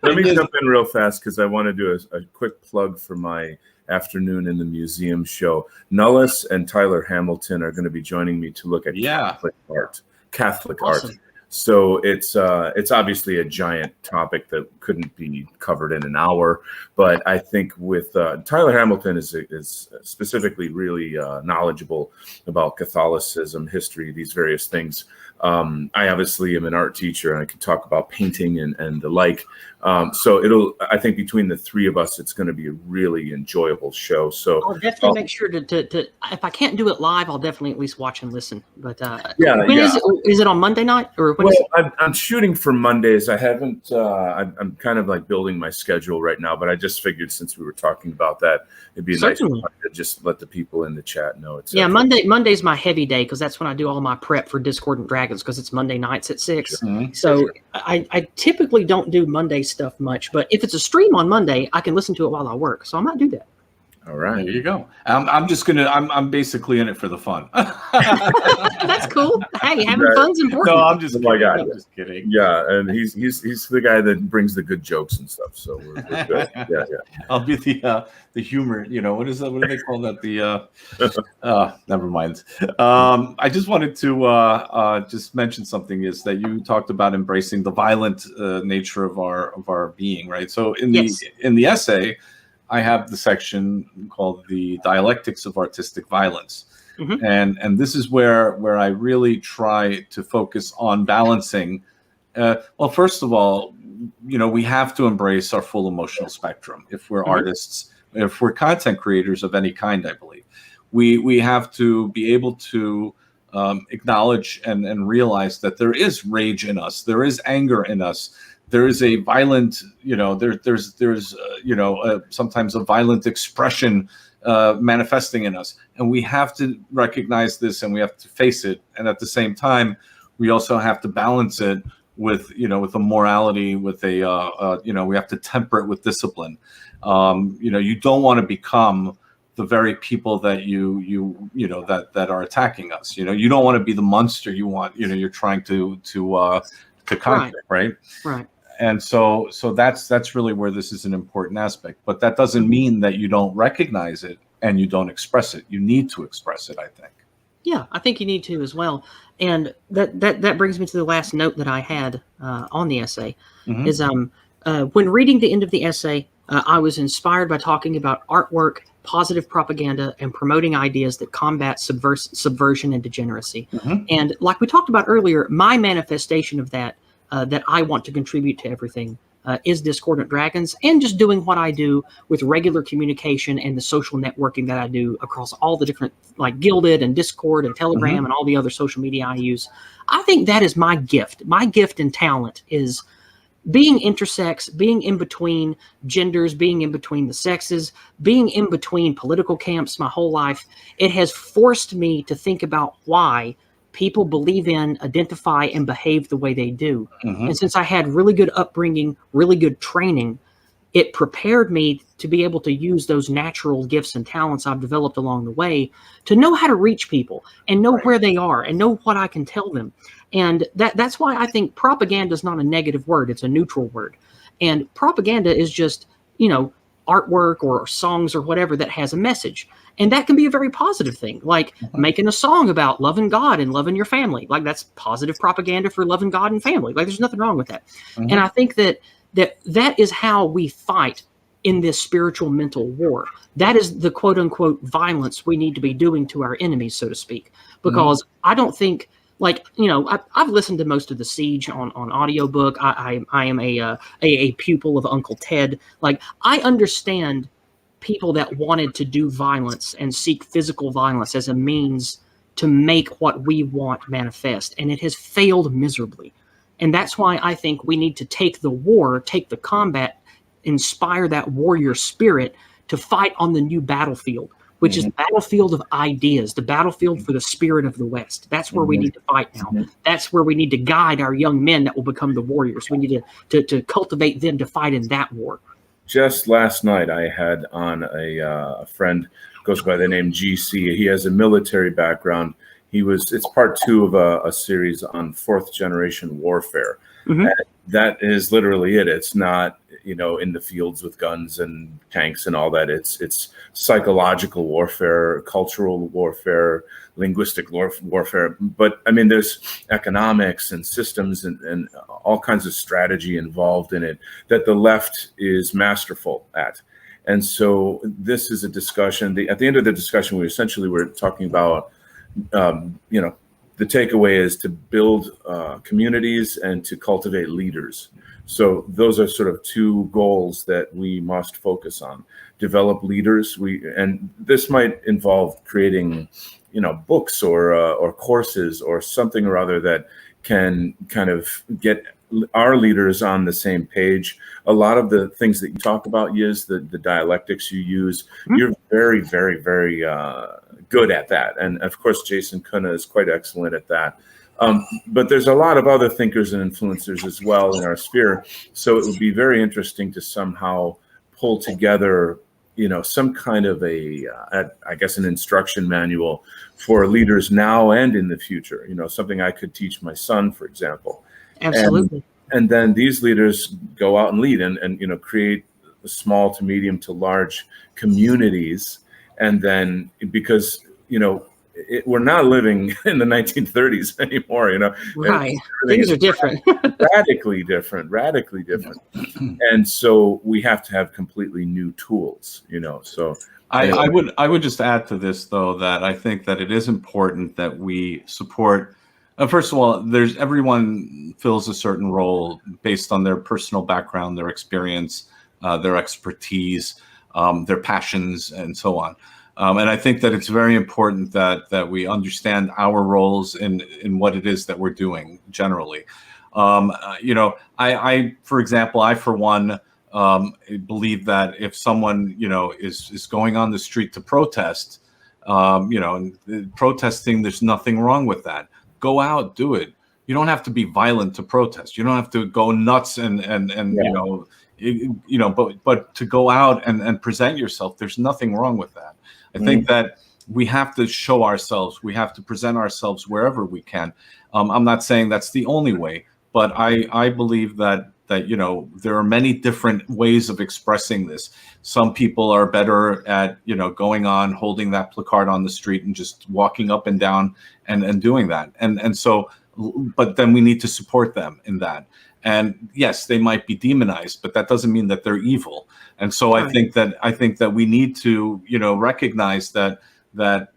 Let me jump in real fast, because I want to do a quick plug for my afternoon in the museum show. Nullis and Tyler Hamilton are going to be joining me to look at Catholic art. So it's obviously a giant topic that couldn't be covered in an hour, but I think with Tyler Hamilton is specifically really knowledgeable about Catholicism, history, these various things. I obviously am an art teacher, and I can talk about painting and the like. So I think between the three of us, it's going to be a really enjoyable show. So I'll definitely make sure to if I can't do it live, I'll definitely at least watch and listen. But is it on Monday night, or when I'm shooting for Mondays. I haven't. I'm kind of like building my schedule right now, but I just figured, since we were talking about that, it'd be nice to just let the people in the chat know. Monday's my heavy day, because that's when I do all my prep for Discordant Dragons, because it's Monday nights at 6. Mm-hmm. So I typically don't do Monday stuff much, but if it's a stream on Monday, I can listen to it while I work, so I might do that. All right, there you go. I'm basically in it for the fun. That's cool. Hey, having fun's important. No, I'm just just kidding. Yeah, and he's the guy that brings the good jokes and stuff. So we're good. Yeah. I'll be the humor. What is that? What do they call that? Never mind. I just wanted to just mention something, is that you talked about embracing the violent nature of our being, right? So in the essay, I have the section called The Dialectics of Artistic Violence. Mm-hmm. And this is where I really try to focus on balancing. Well, first of all, we have to embrace our full emotional spectrum. If we're artists, if we're content creators of any kind, I believe, we have to be able to acknowledge and realize that there is rage in us. There is anger in us. There is a violent, there's sometimes a violent expression manifesting in us, and we have to recognize this, and we have to face it. And at the same time, we also have to balance it with a morality, with we have to temper it with discipline. You don't want to become the very people that that are attacking us. You don't want to be the monster you're trying to conquer, right? Right. And so that's really where this is an important aspect. But that doesn't mean that you don't recognize it and you don't express it. You need to express it, I think. Yeah, I think you need to as well. And that brings me to the last note that I had on the essay Mhm. is when reading the end of the essay, I was inspired by talking about artwork, positive propaganda, and promoting ideas that combat subversion and degeneracy. Mhm. And like we talked about earlier, my manifestation of that that I want to contribute to everything is Discordant Dragons, and just doing what I do with regular communication and the social networking that I do across all the different, like Gilded and Discord and Telegram Mhm. and all the other social media I use. I think that is my gift. My gift and talent is being intersex, being in between genders, being in between the sexes, being in between political camps my whole life. It has forced me to think about why people believe in, identify, and behave the way they do. And Mhm. since I had really good upbringing, really good training, it prepared me to be able to use those natural gifts and talents I've developed along the way to know how to reach people and know Right. where they are and know what I can tell them. And that's why I think propaganda is not a negative word, it's a neutral word. And propaganda is just, artwork or songs or whatever that has a message. And that can be a very positive thing, like making a song about loving God and loving your family. Like that's positive propaganda for loving God and family. Like there's nothing wrong with that. And Mhm. I think that is how we fight in this spiritual mental war. That is the quote unquote violence we need to be doing to our enemies, so to speak. Mhm. Because I don't think, like, I've listened to most of the Siege on audiobook. I am a pupil of Uncle Ted. Like, I understand people that wanted to do violence and seek physical violence as a means to make what we want manifest, and it has failed miserably. And that's why I think we need to take the war, take the combat, inspire that warrior spirit to fight on the new battlefield, which is Mhm. the battlefield of ideas, the battlefield for the spirit of the West. That's where we Mhm. need to fight now. Mhm. That's where we need to guide our young men that will become the warriors. We need to cultivate them to fight in that war. Just last night, I had on a friend, goes by the name GC. He has a military background. It's part two of a series on fourth generation warfare. Mhm. And that is literally it. It's not, in the fields with guns and tanks and all that. It's psychological warfare, cultural warfare, linguistic warfare. But I mean, there's economics and systems and all kinds of strategy involved in it that the left is masterful at. And so this is a discussion. At the end of the discussion, we're talking about, the takeaway is to build communities and to cultivate leaders. So those are sort of two goals that we must focus on. Develop leaders. And this might involve creating, books or courses or something or other that can kind of get our leaders on the same page. A lot of the things that you talk about, Yizz, the dialectics you use, you're very, very, very good at that. And of course, Jason Kuna is quite excellent at that. But there's a lot of other thinkers and influencers as well in our sphere. So it would be very interesting to somehow pull together, some kind of I guess, an instruction manual for leaders now and in the future. Something I could teach my son, for example. Absolutely. And then these leaders go out and lead and create small to medium to large communities. And then because we're not living in the 1930s anymore, Right. everything Things is are different. radically different. And so we have to have completely new tools. So anyway. I would just add to this, though, that I think that it is important that we support. First of all, everyone fills a certain role based on their personal background, their experience, their expertise, their passions, and so on. And I think that it's very important that we understand our roles in what it is that we're doing generally. For example, I for one believe that if someone is going on the street to protest, and protesting, there's nothing wrong with that. Go out, do it. You don't have to be violent to protest. You don't have to go nuts and but to go out and present yourself, there's nothing wrong with that. I think that we have to show ourselves. We have to present ourselves wherever we can. I'm not saying that's the only way, but I believe that that, you know, there are many different ways of expressing this. Some people are better at, you know, going on, holding that placard on the street and just walking up and down and doing that. And so, but then we need to support them in that. And yes, they might be demonized, but that doesn't mean that they're evil. And so I think that we need to, you know, recognize that,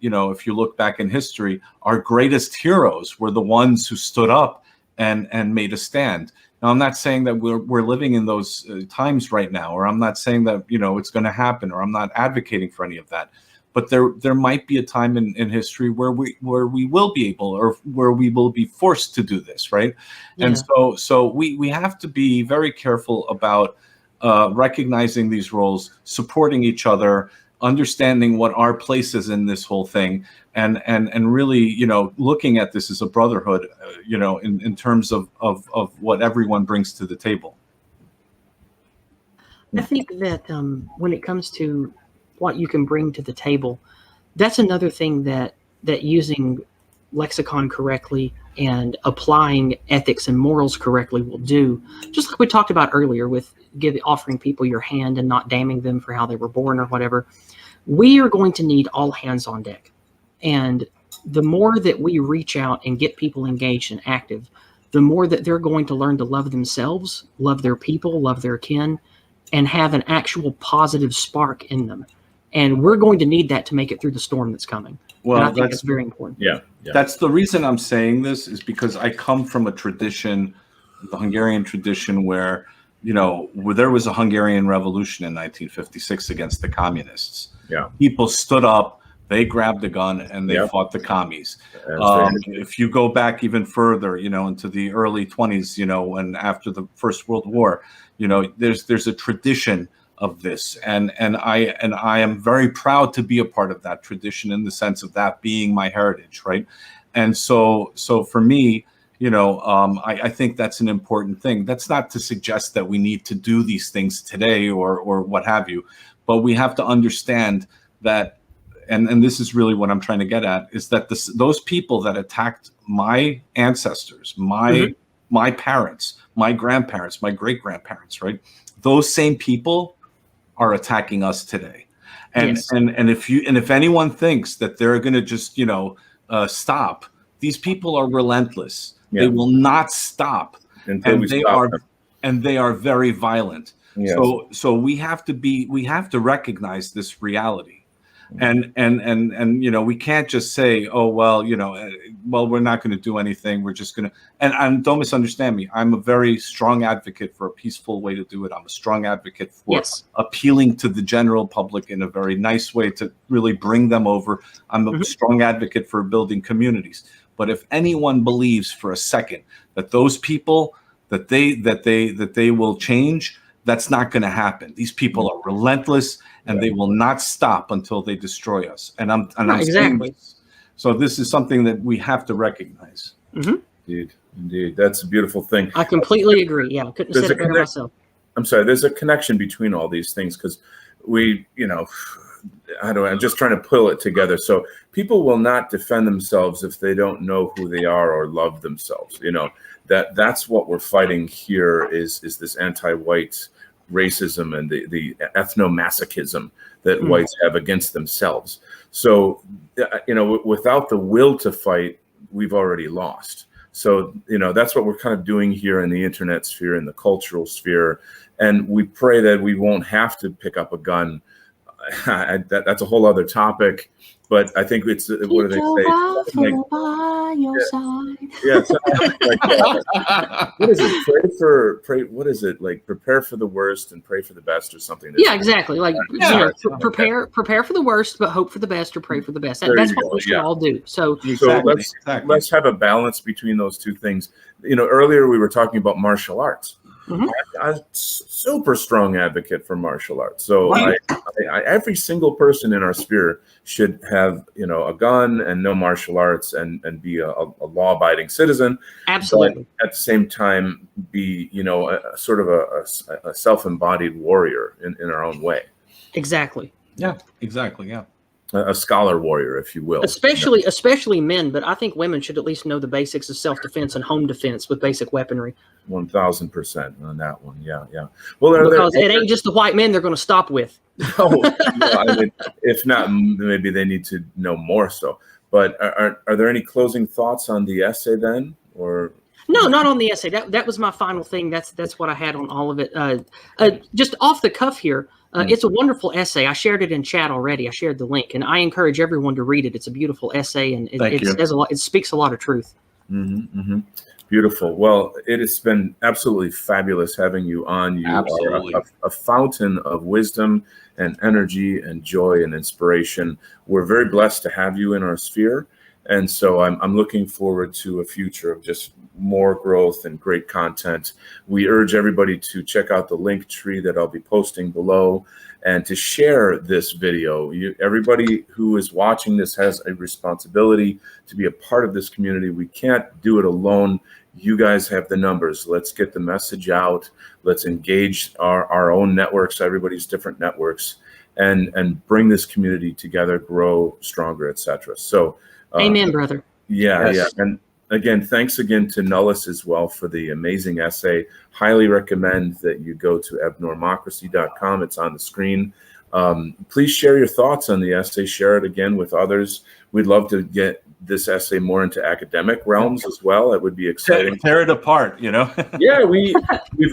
you know, if you look back in history, our greatest heroes were the ones who stood up and made a stand. Now, I'm not saying that we're living in those times right now, or I'm not saying that, you know, it's going to happen, or I'm not advocating for any of that. But there might be a time in history where we will be able, or where we will be forced to do this, right? Yeah. And so we have to be very careful about recognizing these roles, supporting each other, understanding what our place is in this whole thing, and really, you know, looking at this as a brotherhood, you know, in terms of what everyone brings to the table. I think that when it comes to what you can bring to the table, that's another thing that using lexicon correctly and applying ethics and morals correctly will do. Just like we talked about earlier with offering people your hand and not damning them for how they were born or whatever. We are going to need all hands on deck. And the more that we reach out and get people engaged and active, the more that they're going to learn to love themselves, love their people, love their kin, and have an actual positive spark in them. And we're going to need that to make it through the storm that's coming. Well, and I think that's very important. Yeah. That's the reason I'm saying this, is because I come from a tradition, the Hungarian tradition, where, you know, where there was a Hungarian revolution in 1956 against the communists. Yeah. People stood up, they grabbed a gun, and they fought the commies. If you go back even further, you know, into the early 20s, you know, and after the First World War, you know, there's a tradition of this, and I am very proud to be a part of that tradition, in the sense of that being my heritage, right? And so for me, you know, I think that's an important thing. That's not to suggest that we need to do these things today or what have you, but we have to understand that, and this is really what I'm trying to get at, is that those people that attacked my ancestors, my parents, my grandparents, my great-grandparents, right? Those same people are attacking us today. And yes. and if anyone thinks that they're going to just, you know, stop, these people are relentless. Yeah. They will not stop, and they are very violent. Yes. So we have to recognize this reality. And you know, we can't just say, oh, well, you know, well, we're not going to do anything. We're just going to, and don't misunderstand me. I'm a very strong advocate for a peaceful way to do it. I'm a strong advocate for appealing to the general public in a very nice way to really bring them over. I'm a strong advocate for building communities. But if anyone believes for a second that those people, that they will change, that's not going to happen. These people are relentless, and they will not stop until they destroy us. And I'm saying this. So this is something that we have to recognize. Indeed, that's a beautiful thing. I completely agree. Yeah, I couldn't say it better myself. I'm sorry. There's a connection between all these things, because we, you know, I'm just trying to pull it together. So people will not defend themselves if they don't know who they are or love themselves. You know, that's what we're fighting here is this anti-white racism and the ethnomasochism that whites have against themselves. So, you know, without the will to fight, we've already lost. So, you know, that's what we're kind of doing here in the internet sphere, in the cultural sphere. And we pray that we won't have to pick up a gun. That's a whole other topic. But I think it's, what do they say? By your side. Yeah, like that. What is it? What is it? Like, prepare for the worst and pray for the best, or something. Yeah, exactly. Like, you know, prepare for the worst, but hope for the best, or pray for the best. That's what we should all do. So let's have a balance between those two things. You know, earlier we were talking about martial arts. I'm a super strong advocate for martial arts. So every single person in our sphere should have, you know, a gun and know martial arts and be a law-abiding citizen. Absolutely. But at the same time, be, you know, a sort of a self-embodied warrior in our own way. Exactly. Yeah, exactly. Yeah. a scholar warrior, if you will. Especially men, but I think women should at least know the basics of self-defense and home defense with basic weaponry. 1000% on that one. Yeah, yeah. Well, because it ain't just the white men they're going to stop with. No, I mean, if not, maybe they need to know more so. But are there any closing thoughts on the essay then, or? No, not on the essay. That was my final thing. That's what I had on all of it. Just off the cuff here, it's a wonderful essay. I shared it in chat already. I shared the link, and I encourage everyone to read it. It's a beautiful essay, and it says a lot. It speaks a lot of truth. Mm-hmm, mm-hmm. Beautiful. Well, it has been absolutely fabulous having you on. You are a fountain of wisdom and energy and joy and inspiration. We're very blessed to have you in our sphere. And so I'm looking forward to a future of just more growth and great content. We urge everybody to check out the link tree that I'll be posting below and to share this video. Everybody who is watching this has a responsibility to be a part of this community. We can't do it alone. You guys have the numbers. Let's get the message out. Let's engage our own networks, everybody's different networks, and bring this community together, grow stronger, etc. So amen, brother. Yeah, yes. Yeah. And again, thanks again to Nullis as well for the amazing essay. Highly recommend that you go to abnormocracy.com. It's on the screen. Please share your thoughts on the essay. Share it again with others. We'd love to get this essay more into academic realms as well. That would be exciting. Tear it apart, you know? Yeah, we've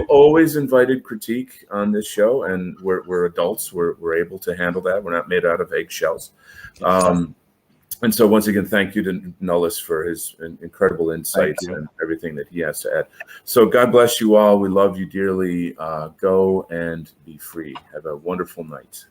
always invited critique on this show, and we're adults. We're able to handle that. We're not made out of eggshells. And so once again, thank you to Nullis for his incredible insights and everything that he has to add. So God bless you all. We love you dearly. Go and be free. Have a wonderful night.